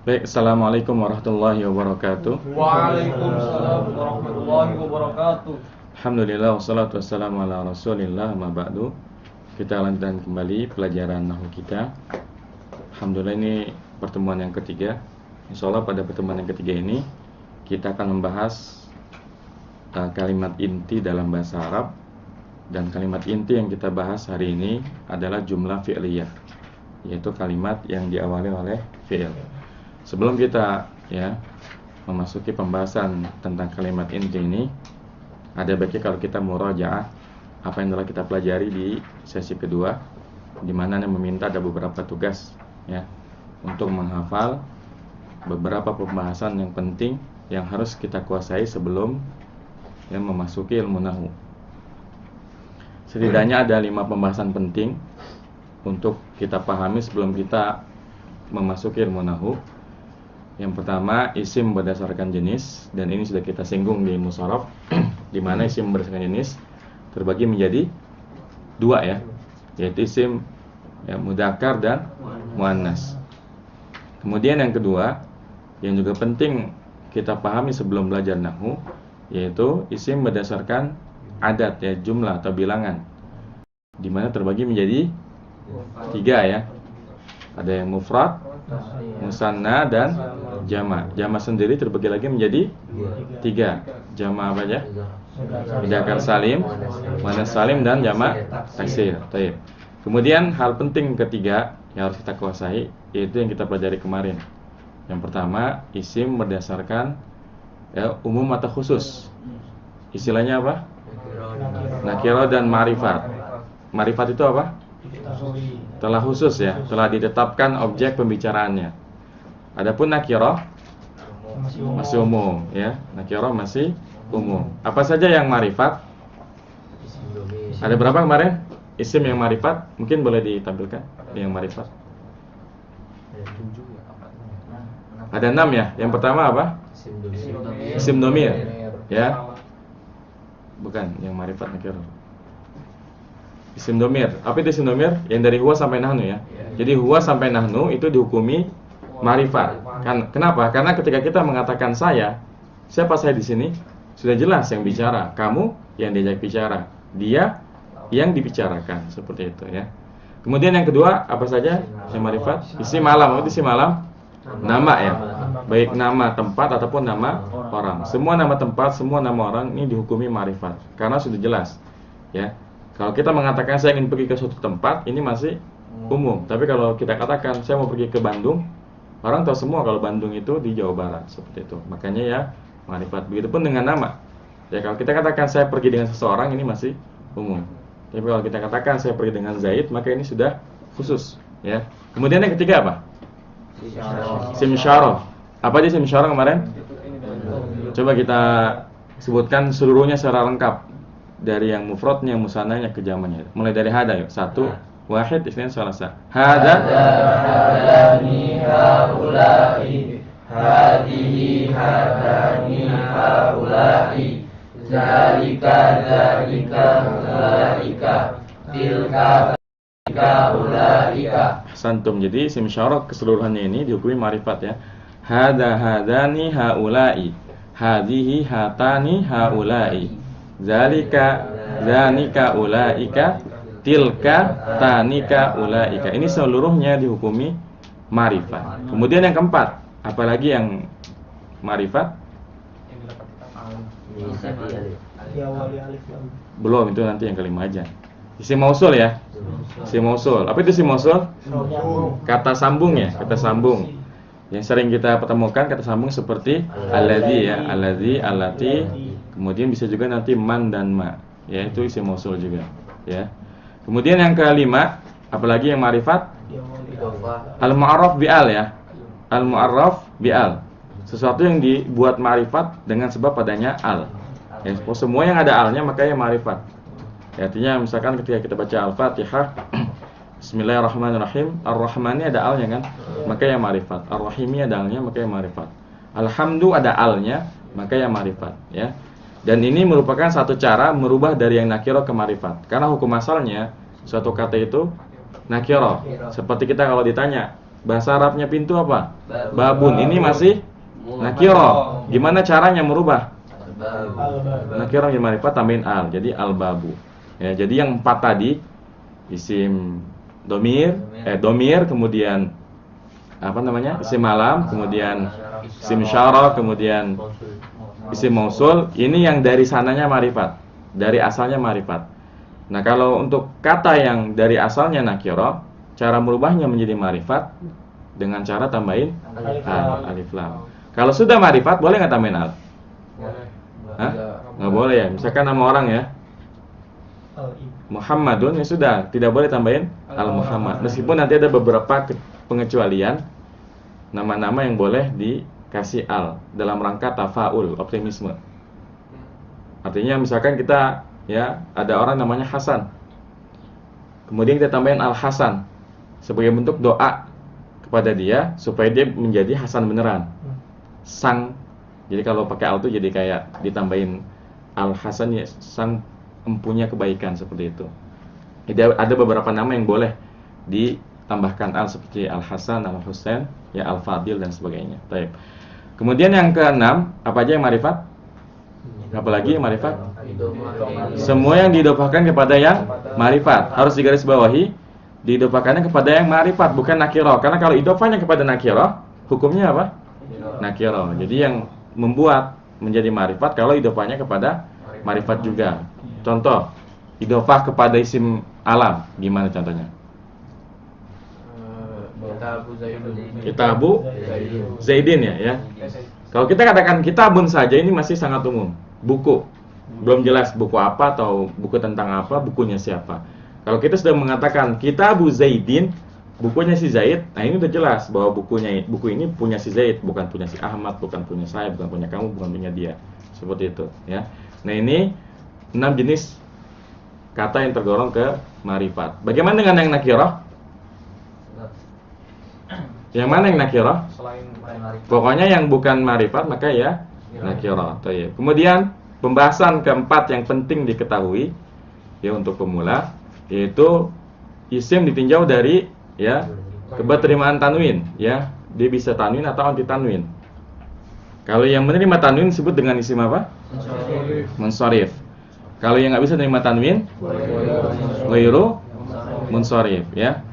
Baik, assalamualaikum warahmatullahi wabarakatuh. Waalaikumsalam warahmatullahi wabarakatuh. Alhamdulillah wassalatu wassalamu ala rasulillah ma ba'du. Kita lanjutkan kembali pelajaran nahwu kita. Alhamdulillah ini pertemuan yang ketiga. Insyaallah pada pertemuan yang ketiga ini kita akan membahas kalimat inti dalam bahasa Arab. Dan kalimat inti yang kita bahas hari ini adalah jumlah fi'liyah, yaitu kalimat yang diawali oleh fi'il. Sebelum kita memasuki pembahasan tentang kalimat inti ini, ada baiknya kalau kita murajaah apa yang telah kita pelajari di sesi kedua, di mana yang meminta ada beberapa tugas untuk menghafal beberapa pembahasan yang penting yang harus kita kuasai sebelum memasuki ilmu nahwu. Setidaknya ada 5 pembahasan penting untuk kita pahami sebelum kita memasuki ilmu nahwu. Yang pertama, isim berdasarkan jenis, dan ini sudah kita singgung di musharraf, di mana isim berdasarkan jenis terbagi menjadi 2 yaitu isim mudzakkar dan muannas. Kemudian yang kedua, yang juga penting kita pahami sebelum belajar nahwu, yaitu isim berdasarkan adat, jumlah atau bilangan, di mana terbagi menjadi 3 Ada yang mufrad, musanna, dan jama'. Jama' sendiri terbagi lagi menjadi 3. Jama' apa aja? Mudzakkar salim, muannas salim, dan jama' taksir. Baik. Kemudian hal penting ketiga yang harus kita kuasai, yaitu yang kita pelajari kemarin. Yang pertama, isim berdasarkan umum atau khusus. Istilahnya apa? Nakirah dan ma'rifat. Ma'rifat itu apa? Telah khusus, telah ditetapkan objek pembicaraannya. Adapun nakirah masih umum, nakirah masih umum. Apa saja yang ma'rifat? Ada berapa kemarin isim yang ma'rifat? Mungkin boleh ditampilkan yang ma'rifat. Ada 6 Yang pertama apa? Isim dhamir. Bukan, yang ma'rifat nakirah. Isim dhamir. Apa itu isim dhamir? Yang dari huwa sampai nahnu Jadi huwa sampai nahnu itu dihukumi ma'rifat. Kenapa? Karena ketika kita mengatakan saya, siapa saya di sini? Sudah jelas yang bicara, kamu yang diajak bicara, dia yang dibicarakan, seperti itu Kemudian yang kedua, apa saja yang ma'rifat? Isim alam. Itu isim alam nama baik nama tempat ataupun nama orang. Semua nama tempat, semua nama orang ini dihukumi ma'rifat karena sudah jelas Kalau kita mengatakan saya ingin pergi ke suatu tempat, ini masih umum. Tapi kalau kita katakan saya mau pergi ke Bandung, orang tahu semua kalau Bandung itu di Jawa Barat, seperti itu. Makanya ma'rifat. Begitupun dengan nama. Kalau kita katakan saya pergi dengan seseorang, ini masih umum. Tapi kalau kita katakan saya pergi dengan Zaid, maka ini sudah khusus Kemudian yang ketiga apa? Isim isyarah. Apa aja isim isyarah kemarin? Coba kita sebutkan seluruhnya secara lengkap, dari yang mufradnya, musannanya ke jamannya. Mulai dari hada 1, wahid, isnain, salasa. Hada, hadani, haula'i, hadihi, hadani, haula'i, zalika, zalika, tilka, ulaika. Santum. Jadi isim isyarah keseluruhannya ini dihukumi ma'rifat Hada, hadani, haula'i, hadihi, hatani, haula'i, zalika, zanika, ulaika, tilka, tanika, ulaika. Ini seluruhnya dihukumi ma'rifat. Kemudian yang keempat, apalagi yang ma'rifat? Belum, itu nanti yang kelima aja. Isim mausul Isim mausul. Apa itu isim mausul? Kata sambung kata sambung. Yang sering kita pertemukan kata sambung seperti alladzi alladzi, allati. Kemudian bisa juga nanti man dan ma. Itu isim mausul juga Kemudian yang kelima, apalagi yang ma'rifat? Al-mu'arraf bi'al Al-mu'arraf bi'al. Sesuatu yang dibuat ma'rifat dengan sebab adanya al. Semua yang ada alnya maka ma'rifat. Artinya misalkan ketika kita baca Al-Fatihah, Bismillahirrahmanirrahim, Ar-Rahmani ada alnya kan, maka ma'rifat. Ar-Rahimi ada alnya, maka ma'rifat. Alhamdu ada alnya, maka ma'rifat Dan ini merupakan satu cara merubah dari yang nakirah ke ma'rifat. Karena hukum asalnya suatu kata itu nakirah. Seperti kita kalau ditanya, Bahasa Arabnya pintu apa? Babun. Ini masih nakiro. Gimana caranya merubah? Nakiro menjadi ma'rifat tambahin al. Jadi al-babu. Ya, jadi yang 4 tadi isim domir, kemudian apa namanya? Isim alam, kemudian isim syarah, kemudian isim mausul. Ini yang dari sananya ma'rifat. Dari asalnya ma'rifat. Nah, kalau untuk kata yang dari asalnya nakiro, cara merubahnya menjadi ma'rifat dengan cara tambahin al, alif lam. Kalau sudah ma'rifat, boleh nggak tambahin al? Hah? Nggak boleh ya. Misalkan nama orang ya, Muhammadun, ya sudah, tidak boleh tambahin al Muhammad. Meskipun nanti ada beberapa pengecualian nama-nama yang boleh dikasih al dalam rangka tafaul, optimisme. Artinya misalkan kita ya ada orang namanya Hasan, kemudian kita tambahin al Hasan sebagai bentuk doa kepada dia supaya dia menjadi Hasan beneran. Sang. Jadi kalau pakai al itu jadi kayak ditambahin al Hasan ya, sang empunya kebaikan, seperti itu. Jadi ada beberapa nama yang boleh ditambahkan al seperti al Hasan, al Husain, ya al Fadil dan sebagainya. Baik. Kemudian yang keenam, apa aja yang ma'rifat? Apalagi yang ma'rifat? Semua yang diidhofahkan kepada yang ma'rifat. Harus digarisbawahi, diidhofahkannya kepada yang ma'rifat, bukan nakiro. Karena kalau idhofahnya kepada nakiro, hukumnya apa? Nakiro. Jadi yang membuat menjadi ma'rifat kalau idhofahnya kepada ma'rifat juga. Contoh, idhofah kepada isim alam, gimana contohnya? Kitabu Zaidin ya. Kalau kita katakan kitabun saja ini masih sangat umum. Buku. Belum jelas buku apa atau buku tentang apa, bukunya siapa. Kalau kita sudah mengatakan Kitabu Zaidin, bukunya si Zaid, nah ini udah jelas bahwa buku ini punya si Zaid, bukan punya si Ahmad, bukan punya saya, bukan punya kamu, bukan punya dia. Seperti itu ya. Nah, ini 6 jenis kata yang tergolong ke ma'rifat. Bagaimana dengan yang nakirah? Yang mana yang nakirah? Pokoknya yang bukan ma'rifat maka ya nakirah. Kemudian pembahasan keempat yang penting diketahui ya untuk pemula, yaitu isim ditinjau dari ya keberterimaan tanwin ya. Dia bisa tanwin atau anti tanwin. Kalau yang menerima tanwin disebut dengan isim apa? Munsharif. Kalau yang nggak bisa menerima tanwin, ghairu munsharif ya.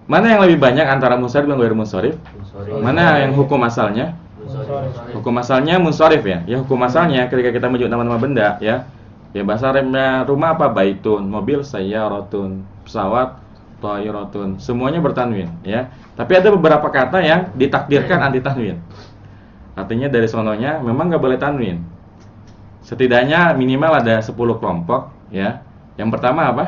Mana yang lebih banyak antara munsharif dan ghairu munsharif? Mana yang hukum asalnya? Hukum asalnya munsharif ya. Ya, hukum asalnya ketika kita menyebut nama-nama benda ya. Ya, bahasa Arabnya rumah apa? Baitun, mobil sayyaratun, pesawat thairatun. Semuanya bertanwin ya. Tapi ada beberapa kata yang ditakdirkan anti tanwin. Artinya dari sononya memang nggak boleh tanwin. Setidaknya minimal ada 10 kelompok ya. Yang pertama apa?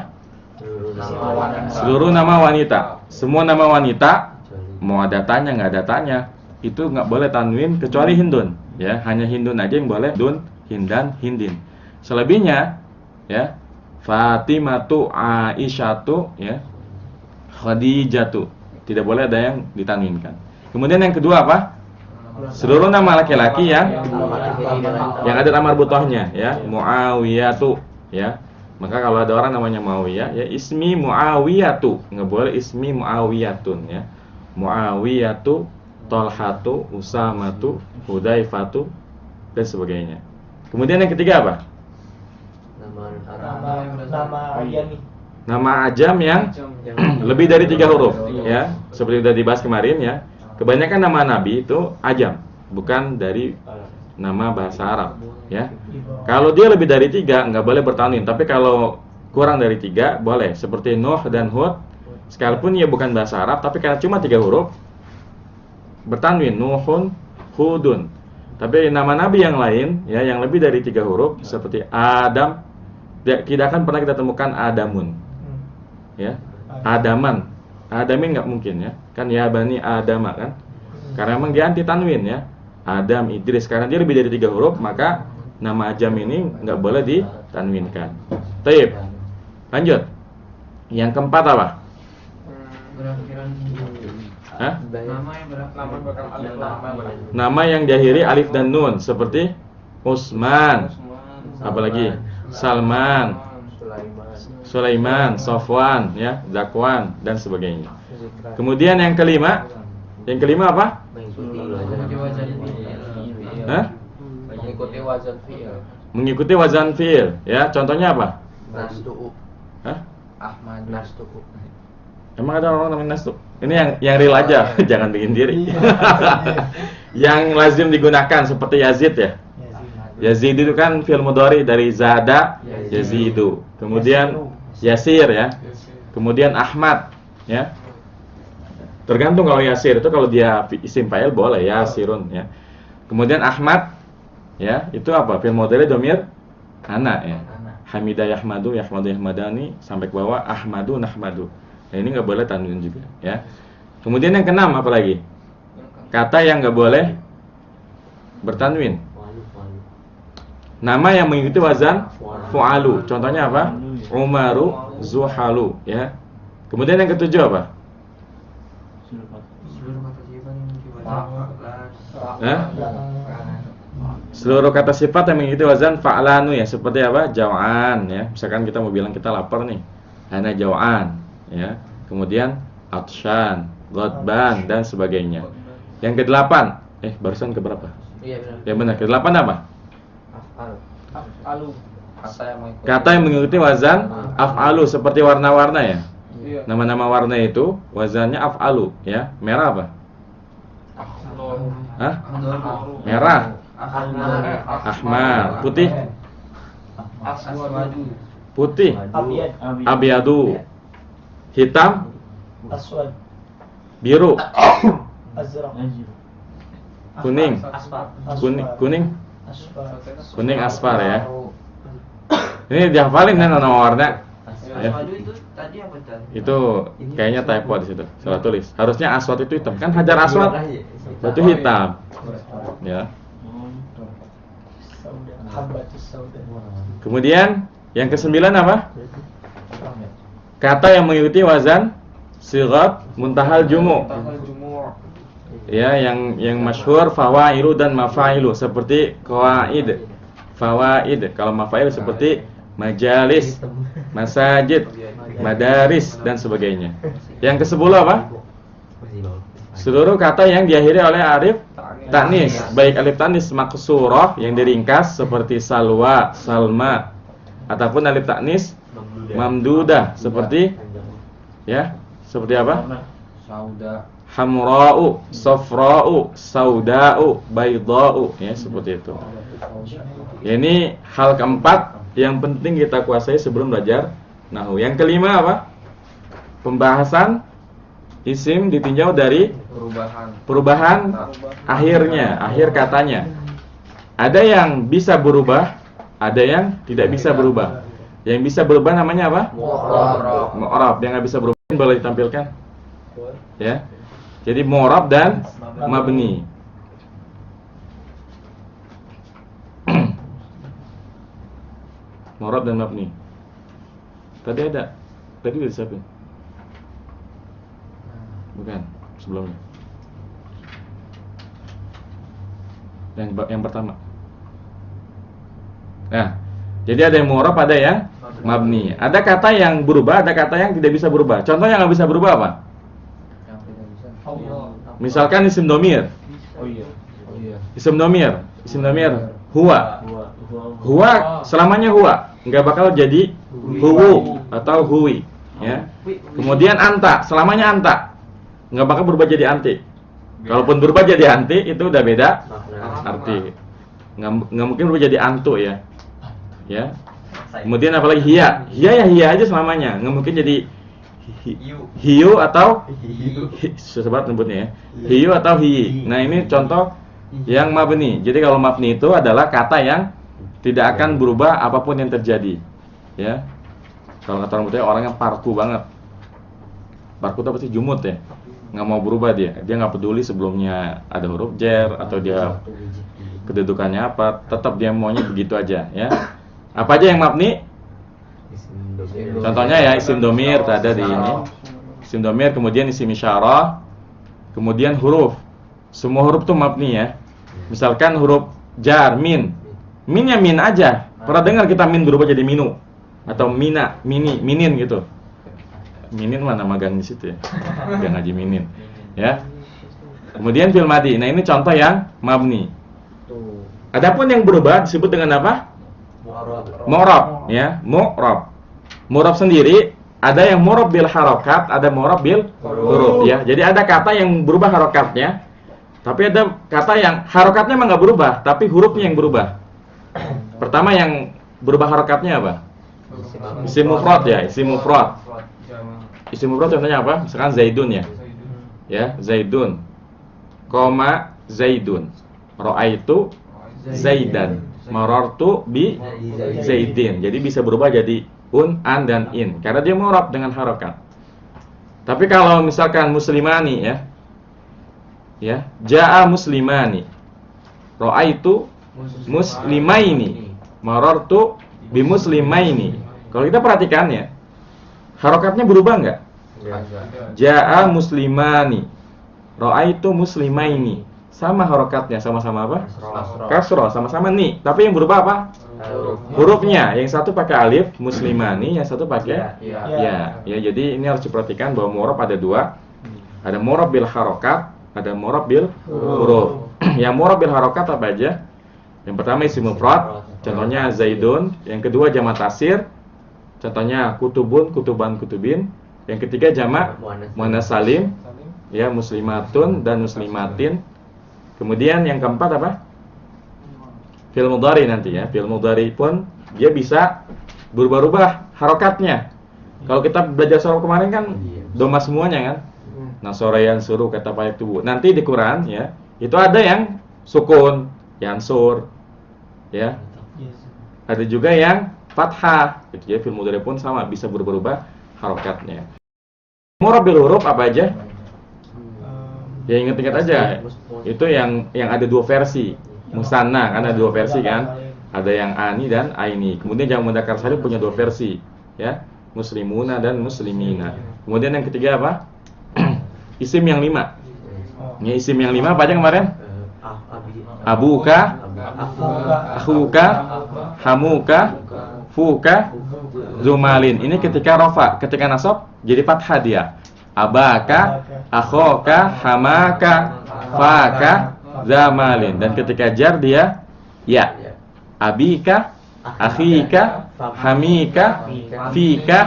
Seluruh nama wanita. Semua nama wanita, mau ada tanya nggak ada tanya, itu nggak boleh tanwin kecuali Hindun ya. Hanya Hindun aja yang boleh dun, Hindan, Hindin. Selebihnya ya, Fatimatu, Aisyatu ya, Khadijatu. Tidak boleh ada yang ditanwinkan. Kemudian yang kedua apa? Seluruh nama laki-laki yang ada nama marbuthahnya ya, Muawiyatu ya. Maka kalau ada orang namanya Muawiyah ya, ismi Muawiyatu, nggak boleh ismi Muawiyatun ya. Muawiyatu, Tolhatu, Usamatu, Hudaifatu dan sebagainya. Kemudian yang ketiga apa? Nama ajam yang lebih dari 3 huruf ya. Seperti sudah dibahas kemarin ya. Kebanyakan nama nabi itu ajam, bukan dari nama bahasa Arab ya. Kalau dia lebih dari 3 nggak boleh bertanwin, tapi kalau kurang dari 3 boleh. Seperti Nuh dan Hud, sekalipun ia bukan bahasa Arab, tapi karena cuma 3 huruf bertanwin, Nuhun, Hudun. Tapi nama nabi yang lain ya, yang lebih dari 3 huruf seperti Adam, tidak akan pernah kita temukan Adamun ya. Adaman, Adamin nggak mungkin ya. Kan ya Bani Adama kan. Karena memang dia anti tanwin ya. Adam, Idris, karena dia lebih dari 3 huruf, maka nama ajam ini nggak boleh ditanwinkan. Taib. Lanjut. Yang keempat apa? Hah? Nama yang diakhiri alif dan nun, seperti Utsman, apalagi Salman, Sulaiman, Sofwan, ya, Zakwan dan sebagainya. Kemudian yang kelima apa? Hah? Mengikuti wazan fi'il. Mengikuti wazan fi'il, ya. Contohnya apa? Nastu'u. Hah? Ahmad Nastu'u. Emang ada orang namanya nastuk? Ini yang real aja, jangan bikin diri. Yang lazim digunakan seperti Yazid ya. Yazid itu kan fi'il mudhari dari zada yazidu. Kemudian Yasir ya. Kemudian Ahmad ya. Tergantung, kalau Yasir itu kalau dia isim fa'il boleh Yasirun ya. Kemudian Ahmad ya, itu apa? Fi'il mudhari dhamir ana ya. Hamidah yahmadu, yahmadu yahmadani sampai ke bawah ahmadu nahmadu. Nah, ini nggak boleh tanwin juga ya. Kemudian yang keenam apa lagi? Kata yang nggak boleh bertanwin. Nama yang mengikuti wazan fu'alu. Contohnya apa? Umaru, Zuhalu ya. Kemudian yang ketujuh apa? Seluruh kata sifat yang mengikuti wazan fa'lanu ya, seperti apa? Jau'an ya. Misalkan kita mau bilang kita lapar nih. Ana jau'an ya. Kemudian atsyan, ghadban dan sebagainya. Yang kedelapan, barusan keberapa? Iya benar. Ya benar, kedelapan apa? Af'alu. Kata yang mengikuti wazan af'alu, seperti warna-warna ya. Nama-nama warna itu wazannya af'alu ya. Merah apa? Hah? Merah. Ahmar. Putih. Putih. Abyadu. Hitam. Biru. Kuning. Kuning asfar ya. Ini dihafalin kan nama warna. Ya. Itu kayaknya typo di situ. Salah tulis. Harusnya aswad itu hitam. Kan hajar aswad itu hitam. Ya. Kemudian yang kesembilan apa? Kata yang mengikuti wazan sighat muntahal jumu. Ya, yang masyhur fawailu dan mafailu, seperti qawaid, fawaid. Kalau mafail seperti majalis, masajid, madaris dan sebagainya. Yang ke-10 apa? Seluruh kata yang diakhiri oleh alif tanis, baik alif tanis maksurah yang diringkas seperti salwa, salma, ataupun alif tanis mamdudah seperti ya, seperti apa? Sauda, Hamra'u, safra'u, sauda'u, bayda'u ya, seperti itu. Ini hal keempat yang penting kita kuasai sebelum belajar nahwu. Yang kelima apa? Pembahasan isim ditinjau dari perubahan akhirnya, akhir katanya. Ada yang bisa berubah, ada yang tidak bisa berubah. Yang bisa berubah namanya apa? Mu'rab. Yang nggak bisa berubah boleh ditampilkan. Ya. Jadi mu'rab dan mabni. Mu'rab dan mabni. Tadi ada. Tadi udah disiapin. Bukan, sebelumnya. Yang pertama. Nah, jadi ada yang mu'rab, ada yang mabni. Ada kata yang berubah, ada kata yang tidak bisa berubah. Contoh yang nggak bisa berubah apa? Misalkan isim domir. Isim domir huwa. Huwa selamanya huwa, nggak bakal jadi huwu atau huwi. Ya. Kemudian anta, selamanya anta, nggak bakal berubah jadi anti. Kalaupun berubah jadi anti, itu udah beda arti. Nggak mungkin berubah jadi antu ya. Ya. Kemudian apalagi hiya ya hiya aja selamanya, nggak mungkin jadi hiu atau susah banget nyebutnya ya. Hiu atau hiyi. Nah, ini contoh yang mabni. Jadi kalau mabni itu adalah kata yang tidak akan berubah apapun yang terjadi. Ya. Kalau kata orang Buddha, orangnya parku banget. Parku itu apa sih? Jumut ya. Nggak mau berubah dia. Dia nggak peduli sebelumnya ada huruf jer atau dia kedudukannya apa. Tetap dia maunya begitu aja ya. Apa aja yang mabni? Contohnya ya isim domir ada di ini. Isim domir, kemudian isim isyarah, kemudian huruf. Semua huruf tuh mabni ya. Misalkan huruf jar min. Minnya min aja. Pernah dengar kita min berubah jadi minu? atau minin gitu. Minin mana magang di situ ya. Dia ngaji minin. Ya. Kemudian fil madi. Nah, ini contoh yang mabni. Tuh. Adapun yang berubah disebut dengan apa? Mu'rab, ya, mu'rab. Mu'rab sendiri ada yang mu'rab bil harokat, ada mu'rab bil huruf, ya. Jadi ada kata yang berubah harokatnya, tapi ada kata yang harokatnya memang nggak berubah, tapi hurufnya yang berubah. Pertama yang berubah harokatnya apa? Isim mufrad, ya, isim mufrad. Isim mufrad contohnya apa? Misalkan Zaidun, ya. Ya, Zaidun. Koma Zaidun. Ra'aitu Zaidan. Marartu bi Zaidin. Jadi bisa berubah jadi an dan in karena dia mu'rab dengan harokat. Tapi kalau misalkan muslimani, ya, jaa muslimani, ra'aitu muslimaini, marartu bi muslimaini. Kalau kita perhatikan ya, harokatnya berubah nggak? Jaa muslimani, ra'aitu muslimaini. Sama harokatnya, sama-sama apa? Kasroh, sama-sama ni. Tapi yang berubah apa? Hurufnya. Yang satu pakai alif, muslimani, yang satu pakai ya. Ya, jadi ini harus diperhatikan bahwa mu'rab ada dua. Ada mu'rab bil harokat, ada mu'rab bil huruf. Yang mu'rab bil harokat apa aja? Yang pertama isim mufrad, contohnya Zaidun. Yang kedua jamak taksir, contohnya kutubun, kutuban, kutubin. Yang ketiga jamak muannas salim, ya, muslimatun dan muslimatin. Kemudian yang keempat apa? Fi'il mudhari nanti, ya. Fi'il mudhari pun dia bisa berubah-ubah harokatnya. Kalau kita belajar sorof kemarin kan doma semuanya kan. Nasorayan suruh kata payak tubuh. Nanti di Quran, ya, itu ada yang sukun, yansur, ya. Ada juga yang fathah. Gitu ya, fi'il mudhari pun sama bisa berubah-ubah harokatnya. Mu'rab bil huruf apa aja? Ya, ingat-ingat aja. Itu yang ada dua versi. Musanna kan ada dua versi kan. Ada yang ani dan aini. Kemudian jamak mudzakkar salim punya dua versi, ya. Muslimuna dan muslimina. Kemudian yang ketiga apa? Isim yang 5. Ya, isim yang 5 apa aja kemarin? Abuka, akhuka, hamuka, fuka, zumalin. Ini ketika rafa, ketika nasab jadi fathah dia. Abaka, akhoka, hamaka, faka, zamalin. Dan ketika jar dia ya. Abika, akhika, hamika, fika,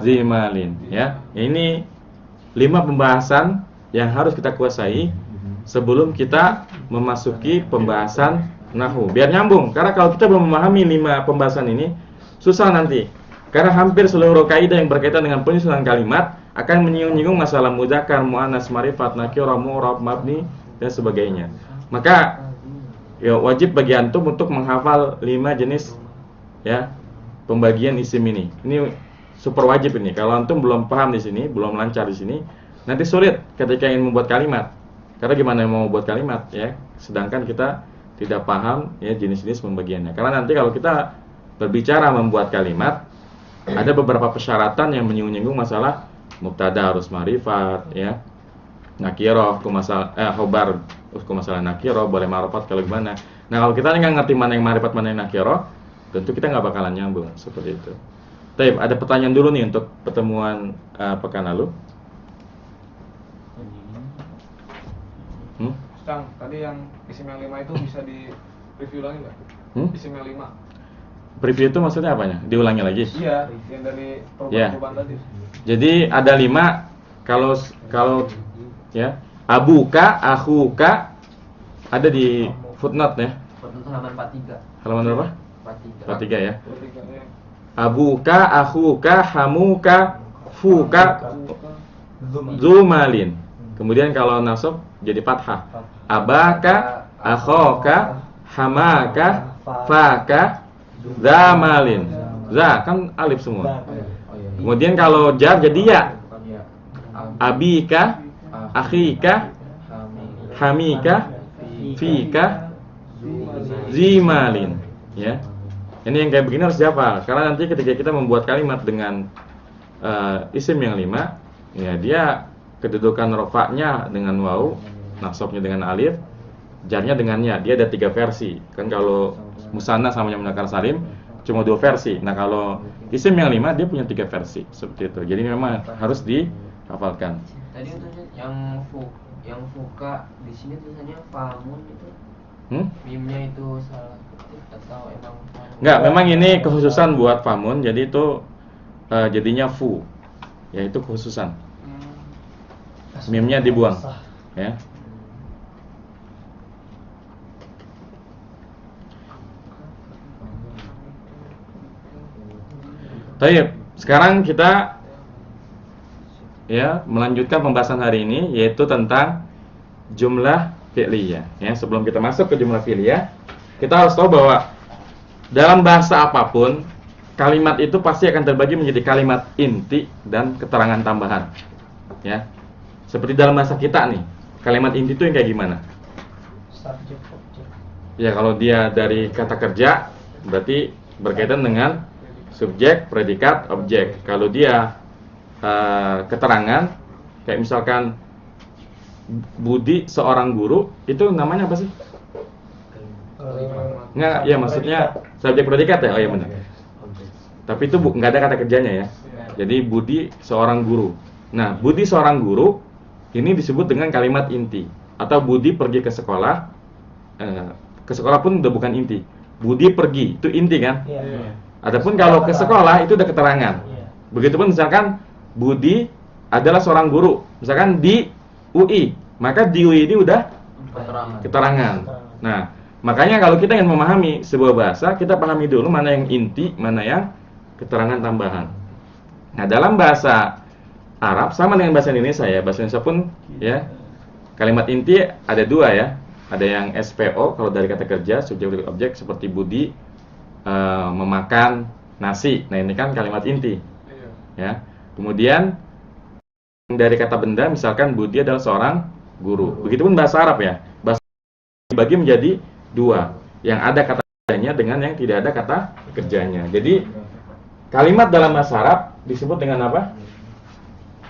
zimalin. Ya, ini 5 pembahasan yang harus kita kuasai sebelum kita memasuki pembahasan nahwu. Biar nyambung. Karena kalau kita belum memahami 5 pembahasan ini, susah nanti. Karena hampir seluruh kaidah yang berkaitan dengan penyusunan kalimat akan menyinggung masalah mudzakkar, muannas, ma'rifat, nakirah, mu'rab, mabni dan sebagainya. Maka ya wajib bagi antum untuk menghafal 5 jenis, ya, pembagian isim ini. Ini super wajib ini. Kalau antum belum paham di sini, belum lancar di sini, nanti sulit ketika ingin membuat kalimat. Karena gimana mau membuat kalimat, ya? Sedangkan kita tidak paham, ya, jenis-jenis pembagiannya. Karena nanti kalau kita berbicara membuat kalimat, ada beberapa persyaratan yang menyinggung masalah mubtada harus ma'rifat, ya. Nakirah, khobar, masalah nakirah, boleh ma'rifat kalau gimana. Nah, kalau kita nggak ngerti mana yang ma'rifat, mana yang nakirah, tentu kita nggak bakalan nyambung seperti itu. Taib, ada pertanyaan dulu nih untuk pertemuan pekan lalu. Kang, tadi yang isim yang 5 itu bisa di review lagi nggak? Isim yang 5. Preview itu maksudnya apanya? Diulangi lagi? Iya, yang dari perubahan tadi. Jadi ada 5 kalau ya, abuka, akhuka ada di footnote, ya. Footnote halaman 43. Halaman berapa? 43. 43, ya. Abuka, akhuka, hamuka, fuka, zumalin. Kemudian kalau nasab jadi fathah. Abaka, akhoka, hamaka, faka, zamalin. Za kan alif semua. Kemudian kalau jar jadi ya. Abika, akhika, hamika, fika, zimalin. Ya. Ini yang kayak begini harus dihafal. Karena nanti ketika kita membuat kalimat dengan isim yang 5, ya, dia kedudukan rofaknya dengan waw, nasabnya dengan alif, jarnya dengan ya. Dia ada 3 versi. Kan kalau musanna sama yang mudzakkar salim cuma 2 versi. Nah, kalau isim yang 5 dia punya 3 versi seperti itu. Jadi memang harus dihafalkan. Tadi untuknya yang fuka di sini tulisannya famun itu. Mimnya itu salah ketik atau emang famun? Enggak, memang ini kekhususan buat famun. Jadi itu jadinya fu. Ya, itu kekhususan. Mimnya dibuang. Ya. Baik, sekarang kita ya melanjutkan pembahasan hari ini yaitu tentang jumlah fi'liyah. Ya, sebelum kita masuk ke jumlah fi'liyah, kita harus tahu bahwa dalam bahasa apapun kalimat itu pasti akan terbagi menjadi kalimat inti dan keterangan tambahan. Ya. Seperti dalam bahasa kita nih, kalimat inti itu yang kayak gimana? Subjek, objek. Ya, kalau dia dari kata kerja berarti berkaitan dengan subjek, predikat, objek. Kalau dia keterangan, kayak misalkan Budi seorang guru, itu namanya apa sih? Nggak, ya maksudnya subjek predikat ya, oh iya benar. Tapi itu nggak ada kata kerjanya ya. Jadi Budi seorang guru. Nah, Budi seorang guru ini disebut dengan kalimat inti. Atau Budi pergi ke sekolah pun udah bukan inti. Budi pergi, itu inti kan? Iya. Adapun kalau ke sekolah itu udah keterangan. Begitupun misalkan Budi adalah seorang guru, misalkan di UI, maka di UI ini udah keterangan. Nah, makanya kalau kita ingin memahami sebuah bahasa, kita pahami dulu mana yang inti, mana yang keterangan tambahan. Nah, dalam bahasa Arab sama dengan bahasa Indonesia ya. Bahasa Indonesia pun ya kalimat inti ada 2 ya. Ada yang SPO kalau dari kata kerja, subjek prediksi objek, seperti Budi memakan nasi. Nah, ini kan kalimat inti. Ya. Kemudian dari kata benda, misalkan Budi adalah seorang guru. Begitupun bahasa Arab ya. Bahasa Arab dibagi menjadi 2, yang ada kata kerjanya dengan yang tidak ada kata kerjanya. Jadi kalimat dalam bahasa Arab disebut dengan apa?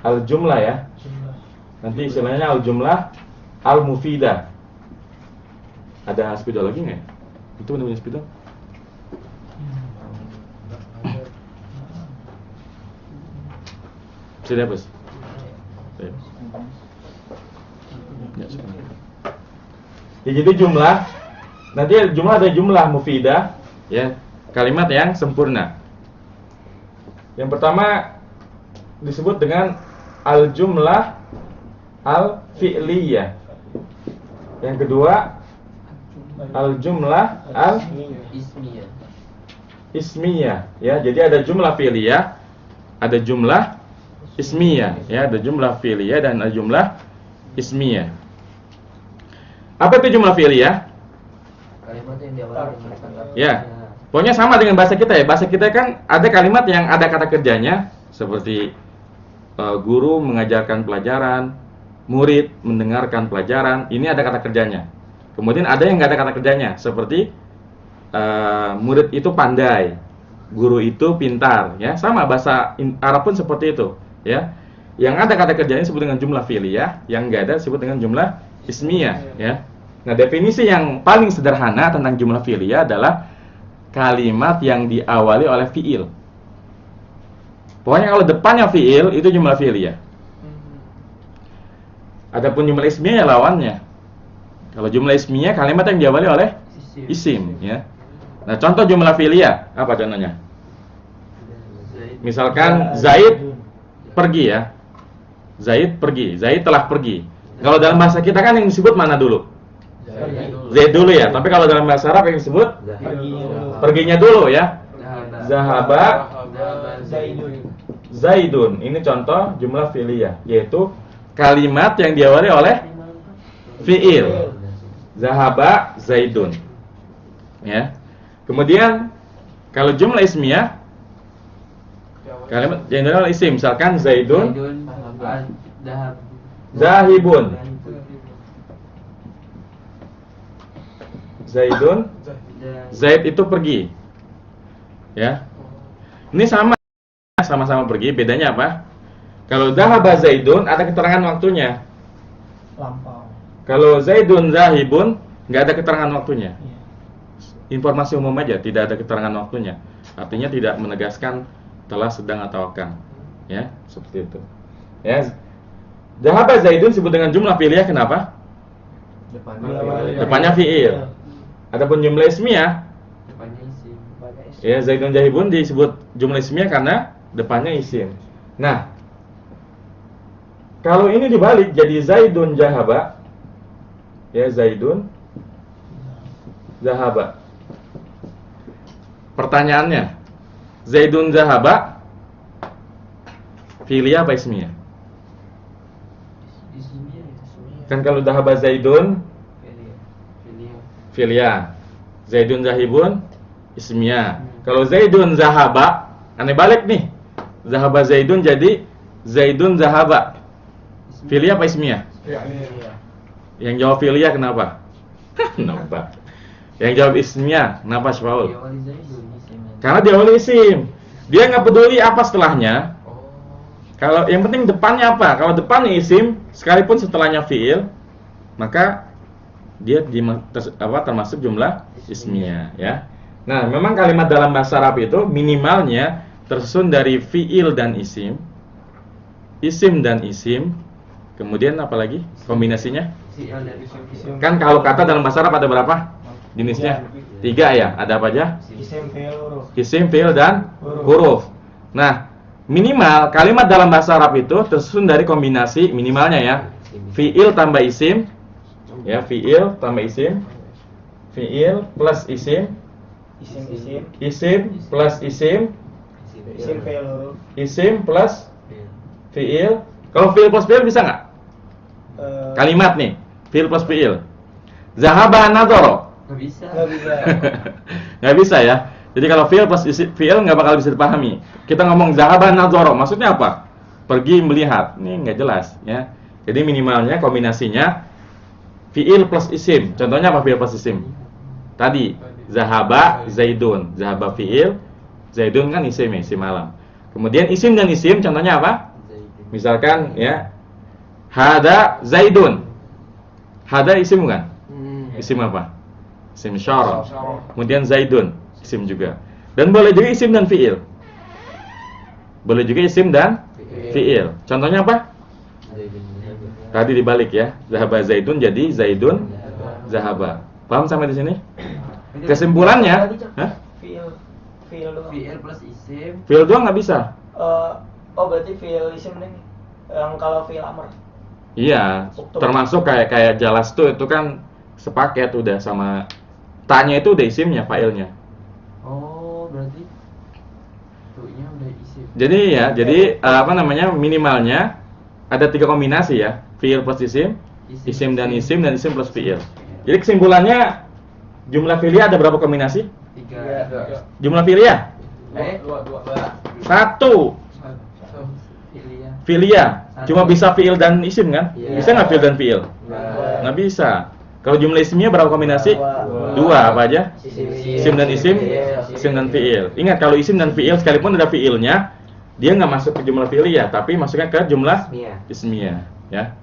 Al-jumlah ya. Nanti istilahnya al-jumlah al-mufidah. Ada spidol lagi nggak? Itu namanya spidol? Bisa dihapus? Ya, jadi jumlah, nanti jumlah ada jumlah mufidah, ya, kalimat yang sempurna. Yang pertama disebut dengan al-jumlah al-fi'liyah. Yang kedua al-jumlah al-ismiyah. Ya, jadi ada jumlah fi'liyah, ada jumlah ismiyah, ya, ada jumlah fi'liyah dan ada jumlah ismiyah. Apa itu jumlah fi'liyah? Kalimat yang diawali dengan kata. Ya, pokoknya sama dengan bahasa kita ya. Bahasa kita kan ada kalimat yang ada kata kerjanya, seperti guru mengajarkan pelajaran, murid mendengarkan pelajaran. Ini ada kata kerjanya. Kemudian ada yang nggak ada kata kerjanya, seperti murid itu pandai, guru itu pintar. Ya, sama bahasa Arab pun seperti itu. Ya, yang ada kata kerjanya disebut dengan jumlah fi'liyah, yang nggak ada disebut dengan jumlah ismiyah. Ya. Nah, definisi yang paling sederhana tentang jumlah fi'liyah adalah kalimat yang diawali oleh fi'il. Pokoknya kalau depannya fi'il itu jumlah fi'liyah. Adapun jumlah ismiyah ya lawannya. Kalau jumlah ismiyah kalimat yang diawali oleh isim, ya. Nah, contoh jumlah fi'liyah apa contohnya? Misalkan Zaid pergi ya. Zaid pergi, Zaid telah pergi. Kalau dalam bahasa kita kan yang disebut mana dulu? Zaid dulu ya. Tapi kalau dalam bahasa Arab yang disebut perginya dulu ya. Zahaba Zaidun. Ini contoh jumlah fi'liyah, yaitu kalimat yang diawali oleh fi'il. Zahaba Zaidun. Ya. Kemudian kalau jumlah ismiyah kalimat yang diawali oleh isim, misalkan Zaidun Zahibun. Zaidun, Zaid itu pergi. Ya. Ini sama-sama pergi, bedanya apa? Kalau Zahaba Zaidun ada keterangan waktunya. Lampau. Kalau Zaidun Zahibun nggak ada keterangan waktunya. Informasi umum aja, tidak ada keterangan waktunya. Artinya tidak menegaskan telah, sedang atau akan. Ya, seperti itu. Ya. Dhahaba Zaidun disebut dengan jumlah fi'liyah kenapa? Depannya fi'il. Adapun jumlah ismiyah, Depannya isim. ya Zaidun Jahibun disebut jumlah ismiyah karena depannya isim. Nah, kalau ini dibalik jadi Zaidun Jahaba, ya Zaidun Zahaba. Pertanyaannya, Zaidun Zahaba fi'liyah apa ismiyah? Isimnya ya. Kan kalau Zahaba Zaidun Filia. fi'liyah, Zaidun Zahibun ismiyah. Kalau Zaidun Zahaba, aneh balik nih. Zahaba Zaidun jadi Zaidun Zahaba. Fi'liyah apa ismiyah? Ya, Yang jawab fi'liyah kenapa? Kenapa? Yang jawab ismiyah kenapa Syafa'ul? Diawali Zaidun isim. Karena diawali isim. Dia nggak peduli apa setelahnya. Oh. Kalau yang penting depannya apa? Kalau depannya isim, sekalipun setelahnya fi'il, maka dia termasuk jumlah ismiyah, ya. Nah, memang kalimat dalam bahasa Arab itu minimalnya tersusun dari fi'il dan isim dan isim, kemudian apa lagi kombinasinya? Fi'il dan isim. Kan kalau kata dalam bahasa Arab ada berapa jenisnya? 3 ya. Ada apa aja? Isim, fi'il, huruf. Isim, fi'il, dan huruf. Nah, minimal kalimat dalam bahasa Arab itu tersusun dari kombinasi minimalnya ya. Fi'il tambah isim, ya, fi'il tambah isim, fi'il plus isim, isim plus isim, Isim, fi'il, huruf. isim plus fi'il. Kalau fi'il plus fi'il bisa nggak? Kalimat nih, fi'il plus fi'il. Zahaba nadhara. Nggak bisa. Nggak bisa. Nggak bisa ya. Jadi kalau fi'il plus fi'il nggak bakal bisa dipahami. Kita ngomong zahaba nadhara, maksudnya apa? Pergi melihat. Ini nggak jelas ya. Jadi minimalnya kombinasinya fi'il plus isim. Contohnya apa fi'il plus isim? Tadi zahaba Zaidun. Zahaba fi'il, Zaidun kan isim alam. Kemudian isim dan isim contohnya apa? Misalkan ya, hada Zaidun. Hada isim kan? Isim apa? Isim syarah. Kemudian Zaidun isim juga. Dan boleh juga isim dan fi'il. Boleh juga isim dan fi'il. Contohnya apa? Tadi dibalik ya. Zahaba Zaidun jadi Zaidun Zahaba. Paham sampai di sini? Kesimpulannya, hah? Fi'il doang. Fi'il plus isim. Fi'il doang nggak bisa. Oh, berarti fi'il isim nih. Yang kalau fi'il amr. Iya, termasuk kayak jelas tuh itu kan sepaket udah sama tanya itu udah isimnya, fa'ilnya. Oh, berarti tuh-nya udah isim. Jadi apa namanya? Minimalnya ada 3 kombinasi ya. Fi'il plus isim, isim dan isim plus fi'il. Jadi kesimpulannya jumlah fi'liyah ada berapa kombinasi? 3. Jumlah fi'liyah? Dua. 1. Fi'liyah. Fi'liyah cuma bisa fi'il dan isim kan? Iya. Bisa nggak fi'il dan fi'il? Nggak bisa. Kalau jumlah isimnya berapa kombinasi? 2. Apa aja? Isim dan isim dan fi'il. Ingat kalau isim dan fi'il sekalipun ada fi'ilnya, dia nggak masuk ke jumlah fi'liyah, tapi masuknya ke jumlah ismiyah. Ya.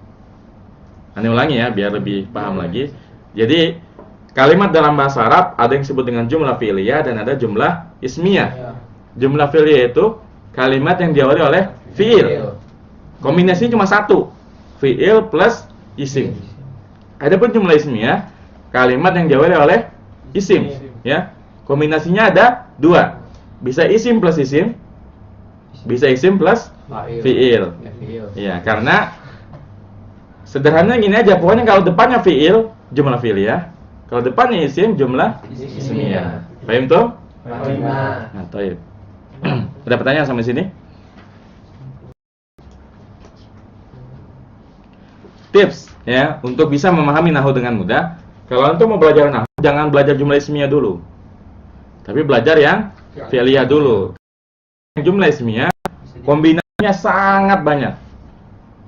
Ini ulangi ya biar lebih paham lagi. Jadi kalimat dalam bahasa Arab ada yang disebut dengan jumlah fi'liyah dan ada jumlah ismiyah. Jumlah fi'liyah itu kalimat yang diawali oleh fi'il. Kombinasinya cuma 1, fi'il plus isim. Adapun jumlah ismiyah, kalimat yang diawali oleh isim, ya. Kombinasinya ada 2. Bisa isim plus isim, bisa isim plus fi'il. Ya, karena sederhana gini aja, pokoknya kalau depannya fi'il, jumlah fi'liyah. Kalau depannya isim, jumlah ismiyah. Paham tuh? Nah, taib. Ada pertanyaan sampai sini? Tips ya untuk bisa memahami nahwu dengan mudah. Kalau antum mau belajar nahwu, jangan belajar jumlah ismiyah dulu. Tapi belajar yang fi'liyah dulu. Jumlah ismiyah kombinasinya sangat banyak.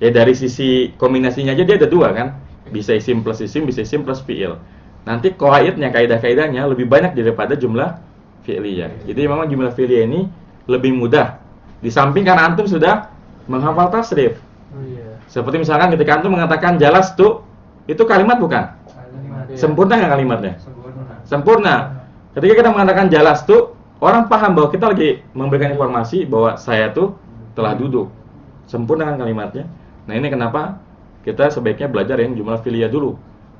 Ya dari sisi kombinasinya aja dia ada 2 kan. Bisa isim plus isim, bisa isim plus fi'il. Nanti qawaidnya, kaidah-kaidahnya lebih banyak daripada jumlah fi'liyah. Jadi memang jumlah fi'liyah ini lebih mudah. Di samping karena antum sudah menghafal tasrif. Seperti misalkan ketika antum mengatakan jalas tuh, itu kalimat bukan? Sempurna nggak kalimatnya? Sempurna. Sempurna. Ketika kita mengatakan jalas tuh, orang paham bahwa kita lagi memberikan informasi bahwa saya tuh telah duduk. Sempurna kan kalimatnya. Nah, ini kenapa kita sebaiknya belajar yang jumlah fi'liyah dulu.